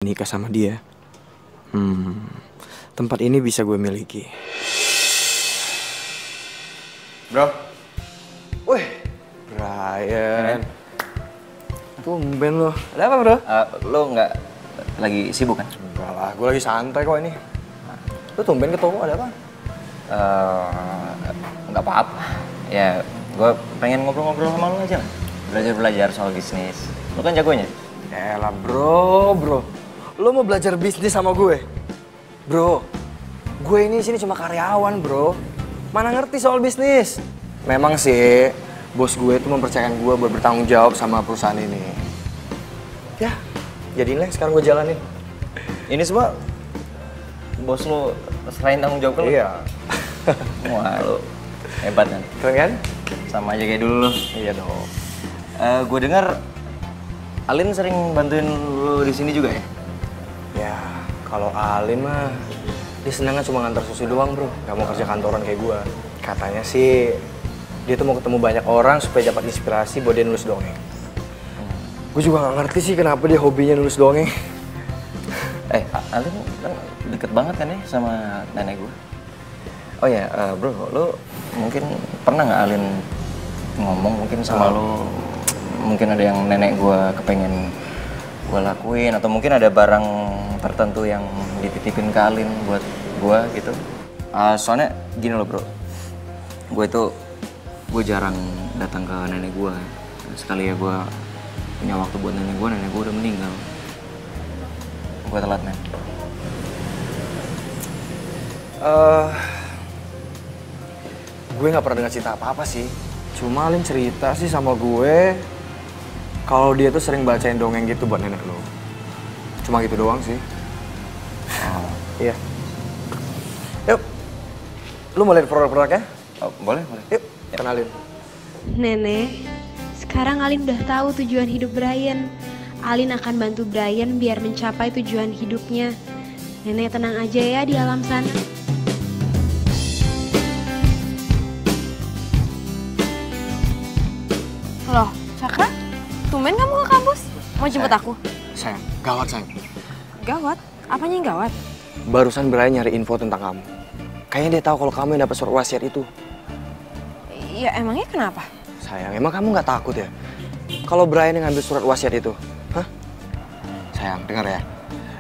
nikah sama dia, tempat ini bisa gue miliki. Bro. Wih, Brian. Tumben lo. Ada apa bro? Lo nggak lagi sibuk kan? Enggak lah, gue lagi santai kok ini. Lo tumben ketemu, ada apa? Nggak apa-apa. Ya, gue pengen ngobrol-ngobrol sama lo aja lah. Belajar-belajar soal bisnis. Lo kan jagonya. Yalah bro. Lo mau belajar bisnis sama gue? Bro, gue ini sini cuma karyawan bro. Mana ngerti soal bisnis. Memang sih, bos gue itu mempercayakan gue buat bertanggung jawab sama perusahaan ini. Ya, jadiin lah sekarang gue jalanin. Ini semua bos lo serahin tanggung jawab ke lo? Iya. Wah, lo hebat kan? Keren kan? Sama aja kayak dulu lo. Iya dong. Gue dengar Alin sering bantuin lo di sini juga ya? Ya, kalau Alin mah dia senangnya cuma ngantar susu doang bro. Gak mau kerja kantoran kayak gue. Katanya sih dia tuh mau ketemu banyak orang supaya dapat inspirasi buat dia nulis dongeng. Gue juga gak ngerti sih kenapa dia hobinya nulis dongeng. Alin kan deket banget kan ya sama nenek gue. Oh ya, bro, lo mungkin pernah nggak Alin ngomong mungkin sama lo, mungkin ada yang nenek gue kepengen gue lakuin, atau mungkin ada barang tertentu yang dititipin ke Alin buat gue gitu. Soalnya gini loh bro, gue jarang datang ke nenek gue. Sekali ya gue punya waktu buat nenek gue udah meninggal. Gue telat men. Gue nggak pernah dengar cerita apa-apa sih. Cuma Alin cerita sih sama gue kalau dia tuh sering bacain dongeng gitu buat nenek lo. Cuma gitu doang sih. Iya. Yuk, lu mau lihat produk-produknya? Boleh. Yuk, kenalin. Nenek, sekarang Alin udah tahu tujuan hidup Brian. Alin akan bantu Brian biar mencapai tujuan hidupnya. Nenek tenang aja ya di alam sana. Loh, Cakra? Tumben kamu ke kampus? Mau jemput aku? Sayang, gawat sayang. Gawat? Apanya yang gawat? Barusan Brian nyari info tentang kamu. Kayaknya dia tahu kalau kamu yang dapat surat wasiat itu. Ya emangnya kenapa? Sayang, emang kamu nggak takut ya? Kalau Brian yang ngambil surat wasiat itu? Hah? Sayang, dengar ya.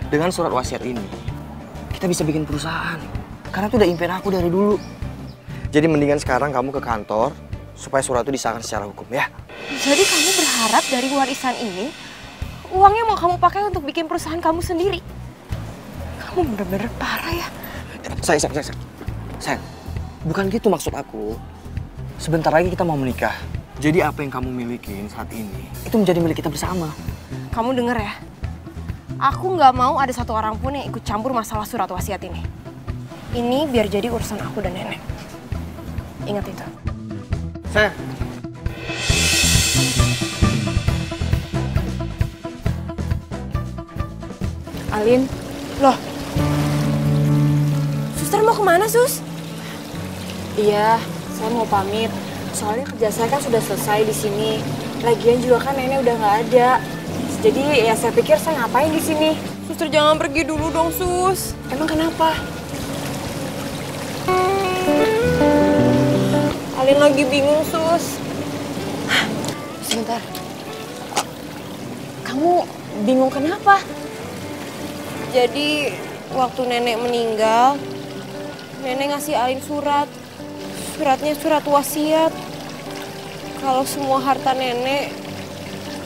Dengan surat wasiat ini, kita bisa bikin perusahaan. Karena itu udah impian aku dari dulu. Jadi mendingan sekarang kamu ke kantor supaya surat itu disahkan secara hukum ya. Jadi kamu berharap dari warisan ini, uangnya mau kamu pakai untuk bikin perusahaan kamu sendiri? Kamu bener-bener parah ya. Sayang, bukan gitu maksud aku. Sebentar lagi kita mau menikah. Jadi apa yang kamu milikin saat ini, itu menjadi milik kita bersama. Kamu denger ya, aku nggak mau ada satu orang pun yang ikut campur masalah surat wasiat ini. Ini biar jadi urusan aku dan nenek. Ingat itu. Sayang. Alin, loh, suster mau kemana sus? Iya, saya mau pamit. Soalnya kerja saya kan sudah selesai di sini. Lagian juga kan nenek udah nggak ada. Jadi ya saya pikir saya ngapain di sini. Suster jangan pergi dulu dong sus. Emang kenapa? Alin lagi bingung sus. Sebentar. Kamu bingung kenapa? Jadi waktu nenek meninggal, nenek ngasih Alin surat. Suratnya surat wasiat. Kalau semua harta nenek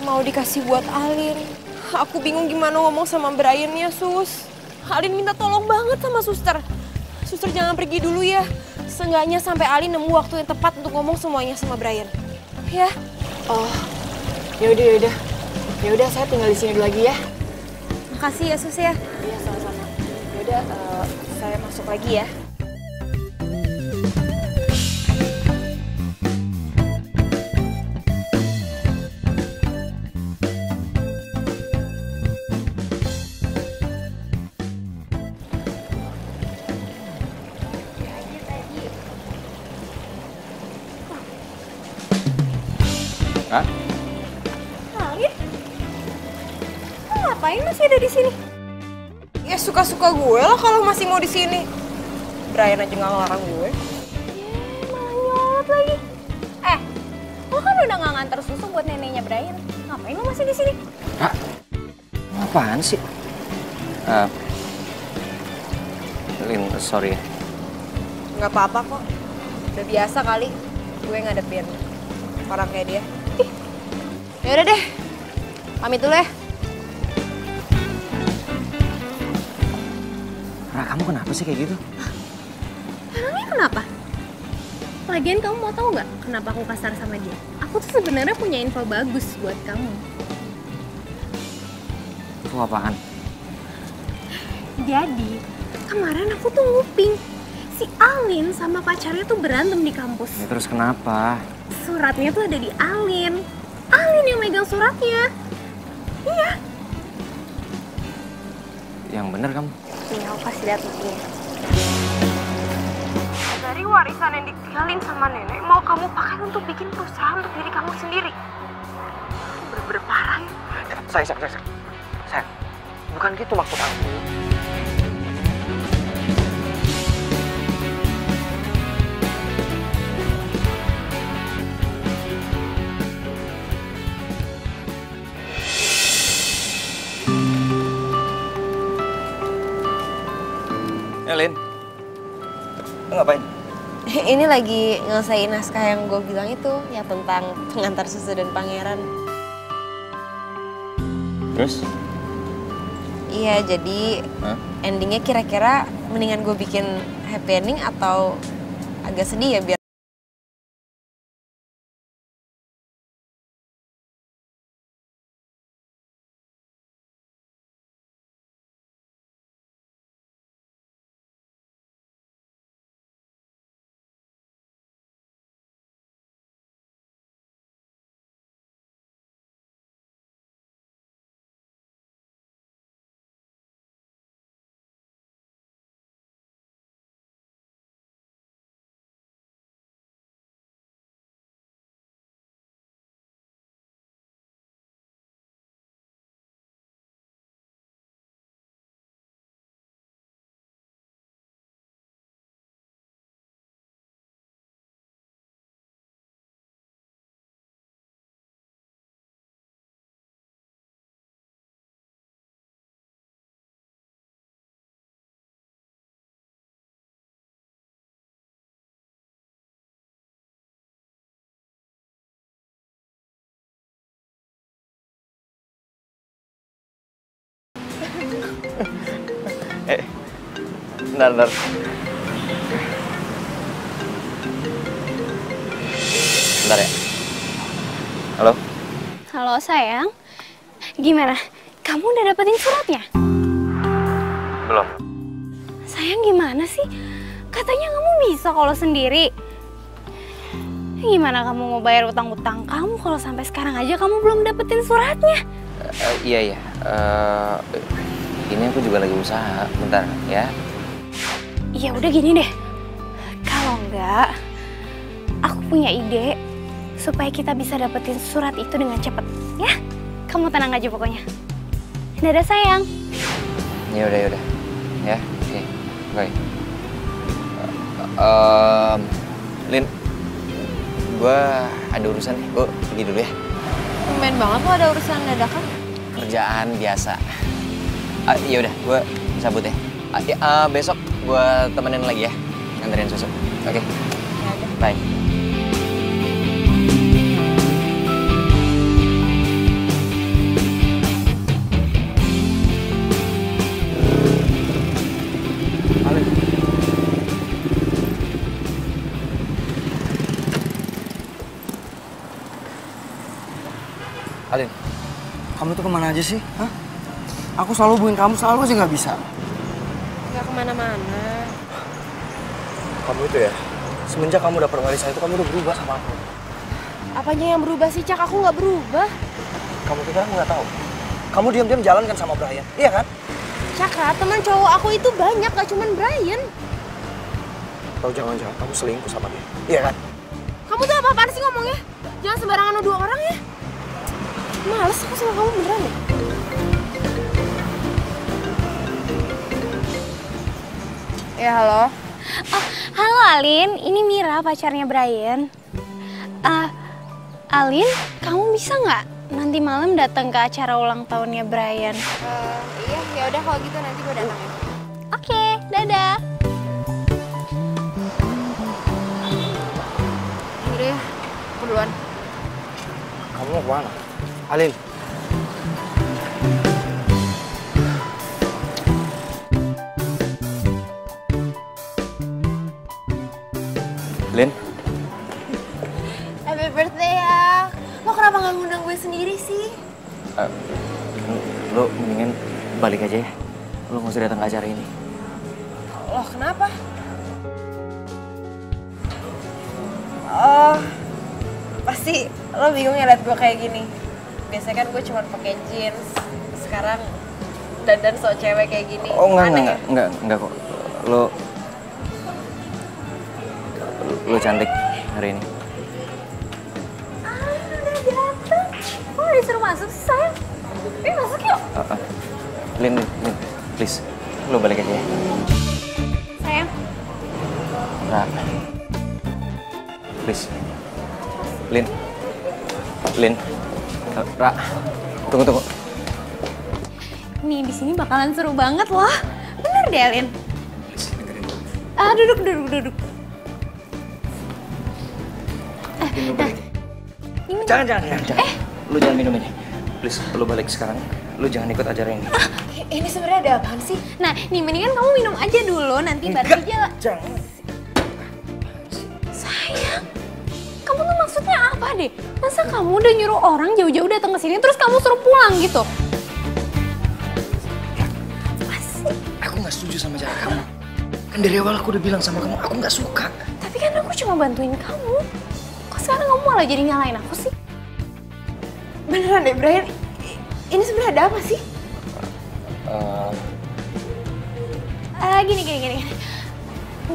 mau dikasih buat Alin. Aku bingung gimana ngomong sama Brian-nya, Sus. Alin minta tolong banget sama suster. Suster jangan pergi dulu ya. Seenggaknya sampai Alin nemu waktu yang tepat untuk ngomong semuanya sama Brian. Ya? Oh, yaudah. Yaudah, saya tinggal di sini dulu lagi ya. Makasih ya, Sus ya. Iya, sama-sama. Yaudah, saya masuk lagi ya. Alin? Ngapain masih ada di sini? Ya suka-suka gue lah kalau masih mau di sini. Brian aja nggak ngelarang gue. Malah nyolot lagi. Lo kan udah nggak nganter susu buat neneknya Brian. Ngapain lo masih di sini? Kak, apaan sih? Lin, sorry ya. Nggak apa-apa kok. Udah biasa kali gue ngadepin orang kayak dia. Ya udah deh, pamit dulu ya. Ra, kamu kenapa sih kayak gitu? Emangnya kenapa? Lagian kamu mau tahu nggak kenapa aku kasar sama dia? Aku tuh sebenarnya punya info bagus buat kamu. Itu apaan? Jadi, kemarin aku tuh nguping. Si Alin sama pacarnya tuh berantem di kampus. Ya, terus kenapa? Suratnya tuh ada di Alin. Alin yang megang suratnya. Iya. Yang bener kamu? Nih, aku kasih lihat buktinya. Dari warisan yang ditinggalin sama nenek, mau kamu pakai untuk bikin perusahaan untuk diri kamu sendiri. Bener-bener parah ya. Sayang, bukan gitu maksud aku. Lin, lo ngapain? Ini lagi ngelesain naskah yang gue bilang itu, ya tentang pengantar susu dan pangeran. Terus? Iya, jadi endingnya kira-kira mendingan gue bikin happy ending atau agak sedih ya biar... Bentar. Bentar ya. Halo? Halo sayang, gimana? Kamu udah dapetin suratnya? Belum. Sayang gimana sih? Katanya kamu bisa kalau sendiri. Gimana kamu mau bayar utang-utang kamu kalau sampai sekarang aja kamu belum dapetin suratnya? Iya. Ini aku juga lagi usaha. Bentar ya. Ya udah gini deh. Kalau enggak, aku punya ide supaya kita bisa dapetin surat itu dengan cepet, ya? Kamu tenang aja pokoknya. Dadah sayang. Ya udah. Ya, oke. Baik. Lin, gue ada urusan nih. Gue pergi dulu ya. Main banget lo ada urusan dadakan. Kerjaan biasa. Ya udah, gue cabut ya. Besok gue temenin lagi ya, nganterin susu. Oke. Bye. Alin, kamu tuh kemana aja sih? Hah? Aku selalu hubungin kamu, selalu aja nggak bisa. Nggak kemana-mana. Kamu itu ya, semenjak kamu dapet warisan itu kamu udah berubah sama aku. Apanya yang berubah sih, Cak? Aku nggak berubah. Kamu pikir aku nggak tahu? Kamu diam-diam jalan kan sama Brian, iya kan? Caka, teman cowok aku itu banyak, gak cuman Brian. Tahu jangan-jangan kamu selingkuh sama dia, iya kan? Kamu tuh apa-apaan sih ngomongnya? Jangan sembarangan nuduh orang ya. Males aku sama kamu beneran ya? Ya, halo. Oh, halo Alin, ini Mira pacarnya Brian. Alin, kamu bisa nggak nanti malam datang ke acara ulang tahunnya Brian? Iya, ya udah kalau gitu nanti gue datang ya. Oke, dadah. Yaudah ya, aku duluan. Kamu mau kemana? Alin. Lin, Happy birthday ya. Lo kenapa nggak ngundang gue sendiri sih? lo mendingan balik aja ya. Lo nggak usah datang ke acara ini. Loh, kenapa? Oh, pasti lo bingung ya liat gue kayak gini. Biasanya kan gue cuma pakai jeans. Sekarang dandan so cewek kayak gini. Oh Aneh ya? enggak kok. Lo cantik hari ini. Udah datang. Kok nggak disuruh masuk sih sayang? Masuk yuk. Lin, please. Lo balik aja ya. Sayang. Ra. Please. Lin. Ra. Tunggu. Nih di sini bakalan seru banget loh. Bener deh, Alin. Please, dengerin gue. Duduk. Lo balik. Ini Jangan. Lo jangan minum ini. Please, lo balik sekarang. Lo jangan ikut acara ini. Ini sebenarnya ada apaan sih? Nah, nih mendingan kamu minum aja dulu, nanti baru aja. Jangan. Sayang, kamu tuh maksudnya apa deh? Masa kamu udah nyuruh orang jauh-jauh datang ke sini terus kamu suruh pulang gitu? Pasti. Aku nggak setuju sama cara kamu. Kan dari awal aku udah bilang sama kamu, aku nggak suka. Tapi kan aku cuma bantuin kamu. Kok sekarang kamu malah jadi nyalain aku sih? Beneran deh, Brian. Ini sebenarnya ada apa sih? Gini.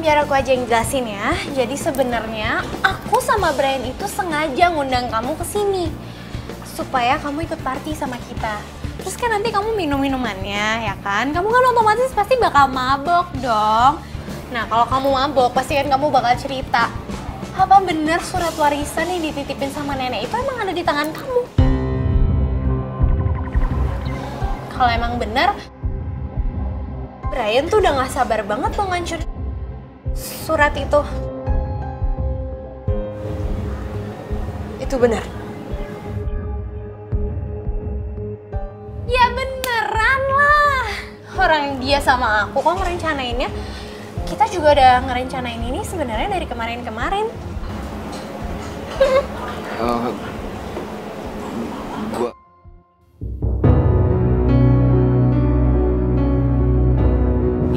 Biar aku aja yang jelasin ya. Jadi sebenarnya aku sama Brian itu sengaja ngundang kamu ke sini supaya kamu ikut party sama kita. Terus kan nanti kamu minum minumannya, ya kan? Kamu kan otomatis pasti bakal mabok dong. Nah, kalau kamu mabok, pasti kan kamu bakal cerita. Apa bener surat warisan yang dititipin sama nenek itu emang ada di tangan kamu? Kalau emang bener, Brian tuh udah gak sabar banget mau ngancurin surat itu. Itu benar. Ya beneran lah. Orang dia sama aku kok ngerencanainnya. Kita juga udah ngerencanain ini sebenarnya dari kemarin-kemarin. Gua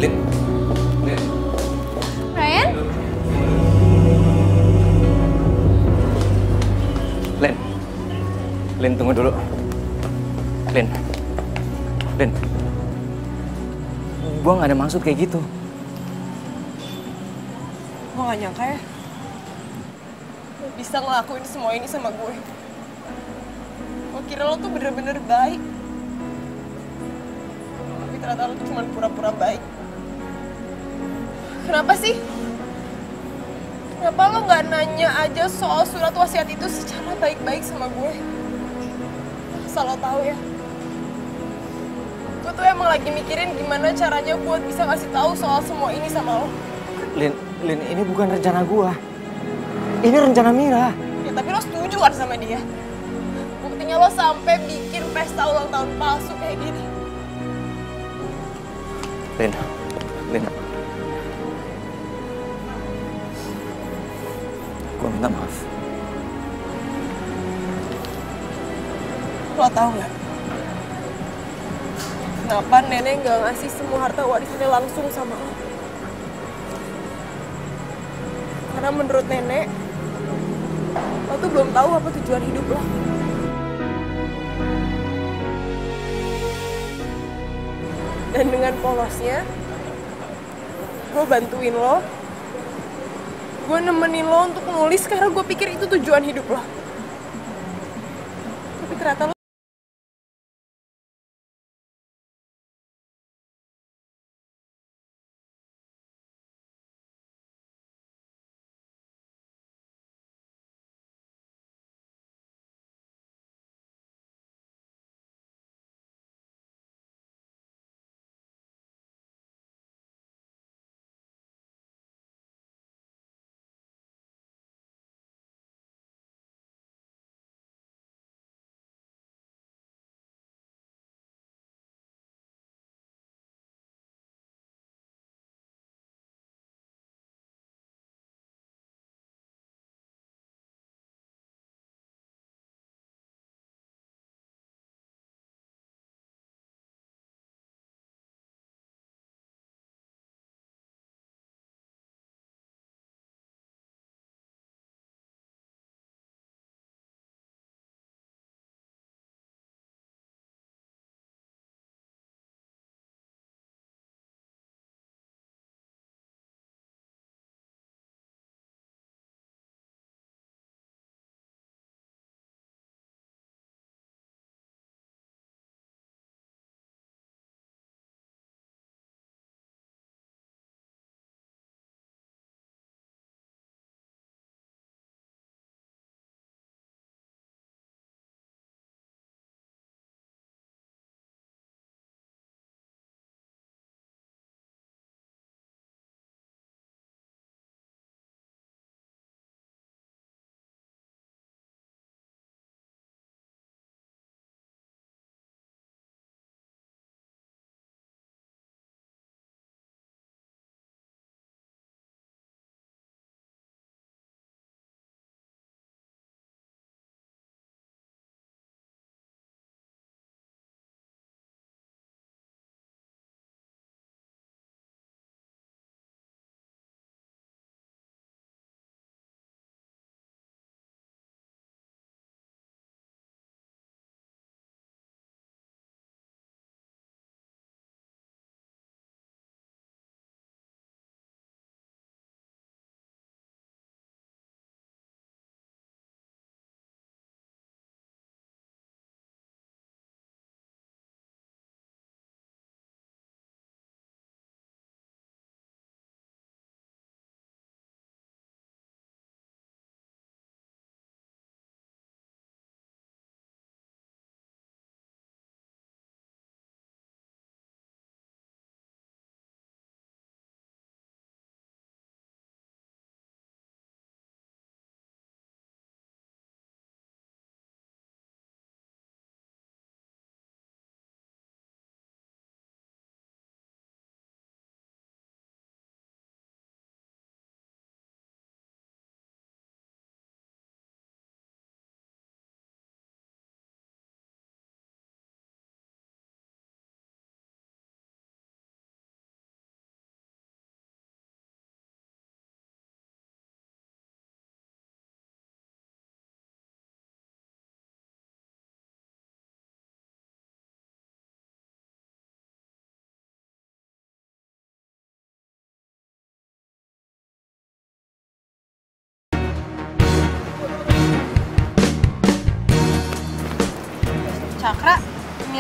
Lin. Brian? Lin, tunggu dulu. Lin. Gua nggak ada maksud kayak gitu. Gue gak nyangka ya. Lo bisa ngelakuin semua ini sama gue. Gue kira lo tuh bener-bener baik. Tapi ternyata lo tuh cuma pura-pura baik. Kenapa sih? Kenapa lo gak nanya aja soal surat wasiat itu secara baik-baik sama gue? Asal lo tahu ya. Gue tuh emang lagi mikirin gimana caranya buat bisa ngasih tahu soal semua ini sama lo. Lin, ini bukan rencana gua. Ini rencana Mira. Ya tapi lo setuju kan sama dia? Buktinya lo sampai bikin pesta ulang tahun palsu kayak gini. Lin. Gua minta maaf. Lo tau gak? Kenapa nenek gak ngasih semua harta warisannya langsung sama lo? Karena menurut nenek, lo tuh belum tahu apa tujuan hidup lo. Dan dengan polosnya, gue bantuin lo. Gue nemenin lo untuk nulis karena gue pikir itu tujuan hidup lo. Tapi ternyata lo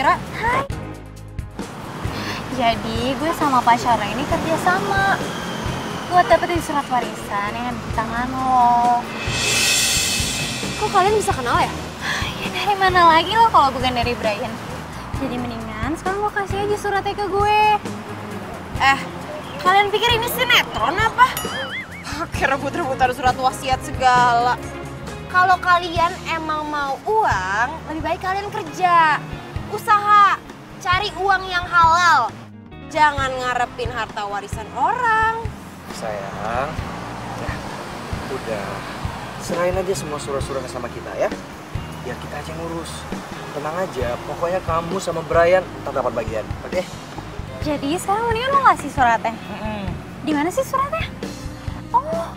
Mira. Hai. Jadi gue sama Pak Syara ini kerja sama buat dapetin surat warisan yang ada di tangan lo. Kok kalian bisa kenal ya? Ya dari mana lagi lo kalau bukan dari Brian. Jadi mendingan sekarang lo kasih aja suratnya ke gue. Kalian pikir ini sinetron apa? Kira rebut-rebutan surat wasiat segala. Kalau kalian emang mau uang, lebih baik kalian kerja. Usaha, cari uang yang halal. Jangan ngarepin harta warisan orang. Sayang, ya udah. Serahin aja semua surat-suratnya sama kita ya. Biar kita aja ngurus. Tenang aja, pokoknya kamu sama Brian ntar dapat bagian, oke? Jadi sekarang mendingan lo ngasih suratnya. Di mana sih suratnya? Oh,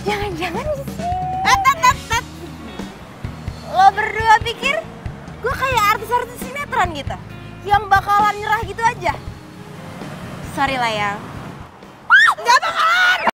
jangan-jangan di sini. Lo berdua pikir gue kayak artis-artis sinetron gitu? Yang bakalan nyerah gitu aja? Sorry lah ya. Gak bakalan!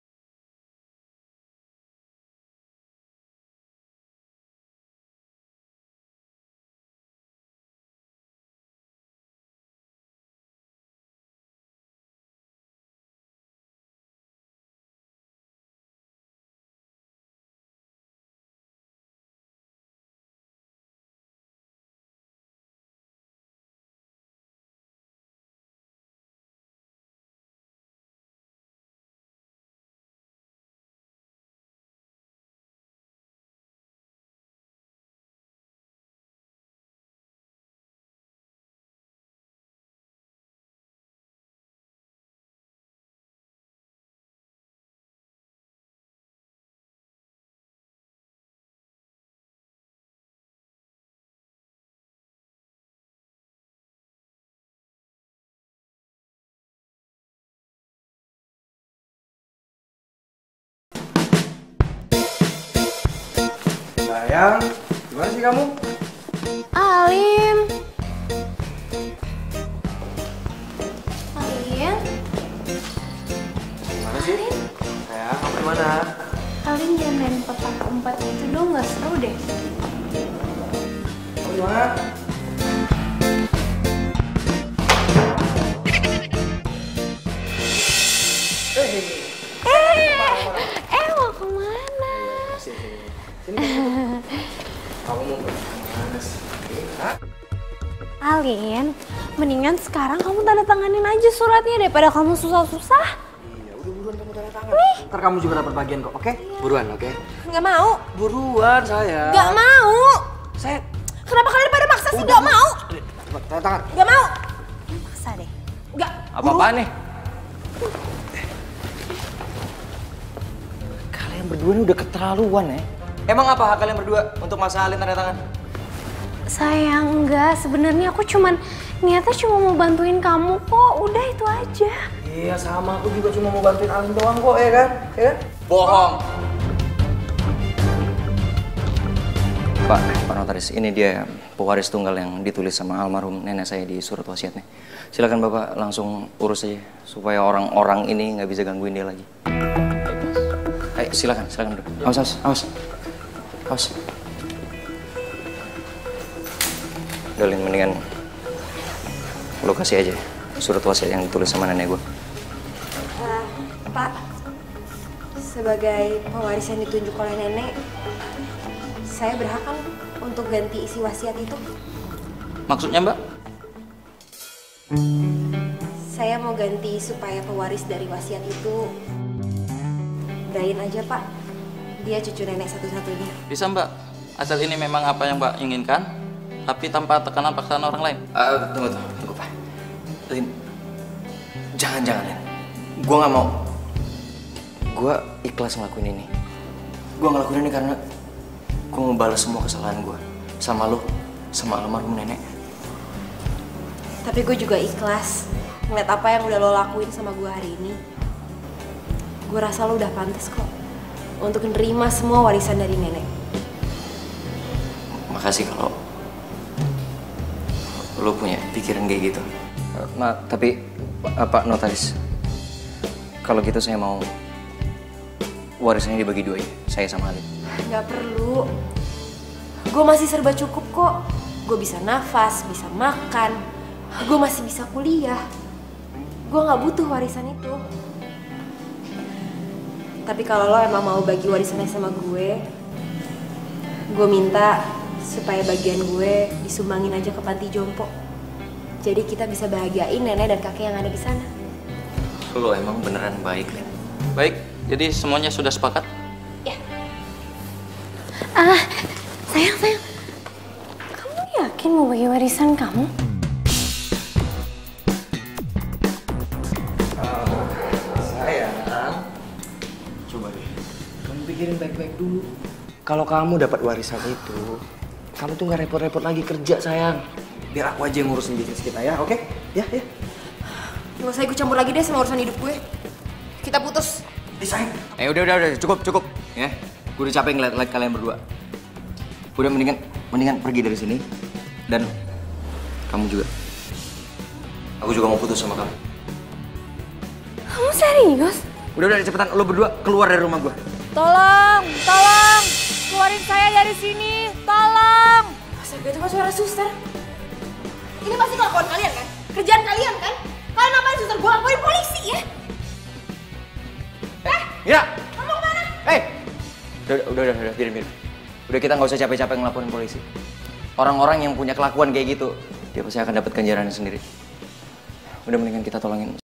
Sayang, gimana sih kamu? Alin. Alin. Gimana sih? Sayang, kamu gimana? Alin jangan main petak umpet itu dong, gak seru deh. Kamu gimana? Mau kemana? Kamu mau kemana sih? Alin, mendingan sekarang kamu tanda tanganin aja suratnya daripada kamu susah-susah. Iya, udah buruan kamu tanda tangan. Ntar kamu juga dapat bagian kok, oke? Buruan, oke? Gak mau. Buruan, sayang. Gak mau. Saya. Kenapa kalian pada maksa sih? Gak mau. Coba tanda tangan. Gak mau. Maksa deh. Gak. Apa-apaan nih? Kalian berdua ini udah keterlaluan ya. Emang apa hak kalian berdua untuk maksa Alin tanda tangan? Sayang, enggak. Sebenarnya aku niatnya cuma mau bantuin kamu kok. Udah itu aja. Iya, sama aku juga cuma mau bantuin Alin doang kok, ya kan? Ya kan? Bohong. Pak Notaris, ini dia pewaris tunggal yang ditulis sama almarhum nenek saya di surat wasiatnya. Silakan Bapak langsung urus aja supaya orang-orang ini nggak bisa gangguin dia lagi. Ayo, silakan duduk. Awas. Dalin, mendingan lo kasih aja surat wasiat yang ditulis sama nenek gue. Pak, sebagai pewaris yang ditunjuk oleh nenek, saya berhak kan untuk ganti isi wasiat itu? Maksudnya, Mbak? Saya mau ganti supaya pewaris dari wasiat itu Brian aja, Pak. Dia cucu nenek satu-satunya. Bisa, Mbak. Asal ini memang apa yang Mbak inginkan, tapi tanpa tekanan paksaan orang lain. Tunggu Pak. Lin, jangan Lin. Gue nggak mau. Gue ikhlas ngelakuin ini. Gue ngelakuin ini karena gue mau balas semua kesalahan gue sama lo, sama almarhum nenek. Tapi gue juga ikhlas ngeliat apa yang udah lo lakuin sama gue hari ini. Gue rasa lo udah pantas kok untuk nerima semua warisan dari nenek. Makasih kalau lo punya pikiran kayak gitu. Tapi Pak Notaris, kalau gitu saya mau warisannya dibagi dua ya, saya sama Alin. Gak perlu. Gue masih serba cukup kok. gue bisa nafas, bisa makan, gue masih bisa kuliah. Gue gak butuh warisan itu. Tapi kalau lo emang mau bagi warisannya sama gue minta supaya bagian gue disumbangin aja ke panti jompo. Jadi kita bisa bahagiain nenek dan kakek yang ada di sana. Lo emang beneran baik, Lin. Baik, jadi semuanya sudah sepakat? Ya. Sayang. Kamu yakin mau bagi warisan kamu? Sayang. Coba deh. Kamu pikirin baik-baik dulu. Kalau kamu dapat warisan itu, kamu tuh nggak repot-repot lagi kerja, sayang. Biar aku aja yang ngurusin bisnis kita ya, oke? Ya. Gak usah ikut campur lagi deh sama urusan hidup gue. Kita putus. Sayang. Udah, cukup. Ya, gue udah capek ngeliat kalian berdua. Udah mendingan pergi dari sini. Dan kamu juga. Aku juga mau putus sama kamu. Kamu serius? Udah, cepetan. Lo berdua keluar dari rumah gue. Tolong! Keluarin saya dari sini, tolong! Astaga, itu kan suara suster. Ini pasti kelakuan kalian kan? Kerjaan kalian kan? Kalian ngapain suster? Gue laporin polisi ya? Mira! Kamu kemana? Udah, diam. Udah, kita nggak usah capek-capek ngelaporin polisi. Orang-orang yang punya kelakuan kayak gitu, dia pasti akan dapat ganjarannya sendiri. Udah, mendingan kita tolongin.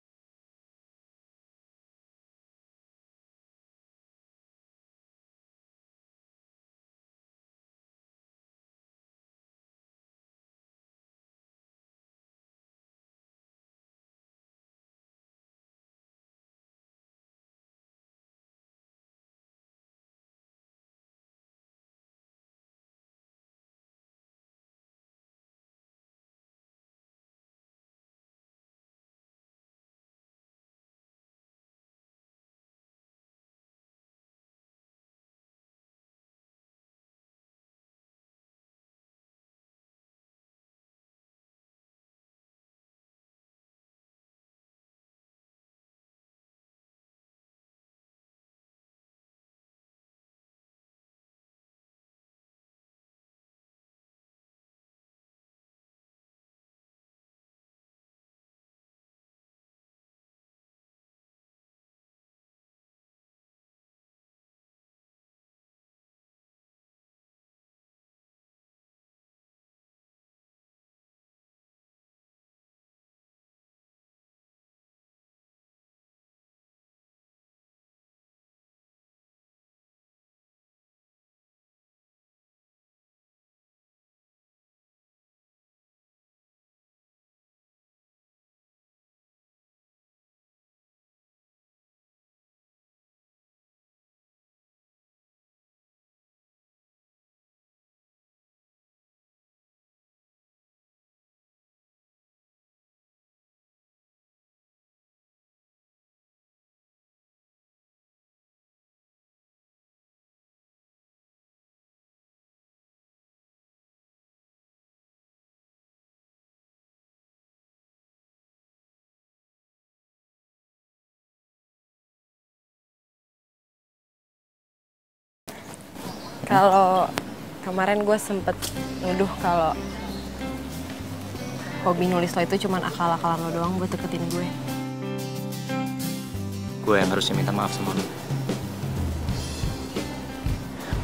Kalau kemarin gue sempet nuduh kalau hobi nulis lo itu cuma akal-akalan lo doang buat deketin gue. Gue yang harusnya minta maaf sama lo.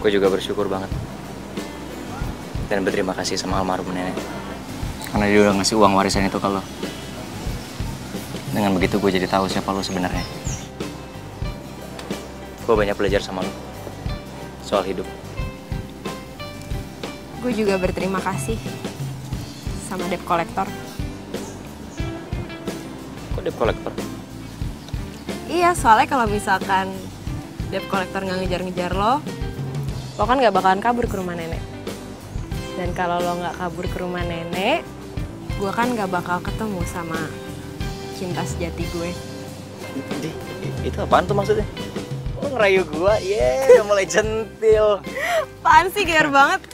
Gue juga bersyukur banget. Dan berterima kasih sama almarhum nenek. Karena dia udah ngasih uang warisan itu ke lo. Dengan begitu gue jadi tahu siapa lo sebenarnya. Gue banyak belajar sama lo. Soal hidup. Gue juga berterima kasih sama debt collector. Kok debt collector? Iya, soalnya kalau misalkan debt collector nggak ngejar-ngejar lo kan nggak bakalan kabur ke rumah nenek. Dan kalau lo nggak kabur ke rumah nenek, gue kan nggak bakal ketemu sama cinta sejati gue. Itu apaan tuh maksudnya? Lo ngerayu gue? Udah mulai centil. Apaan sih, gear banget.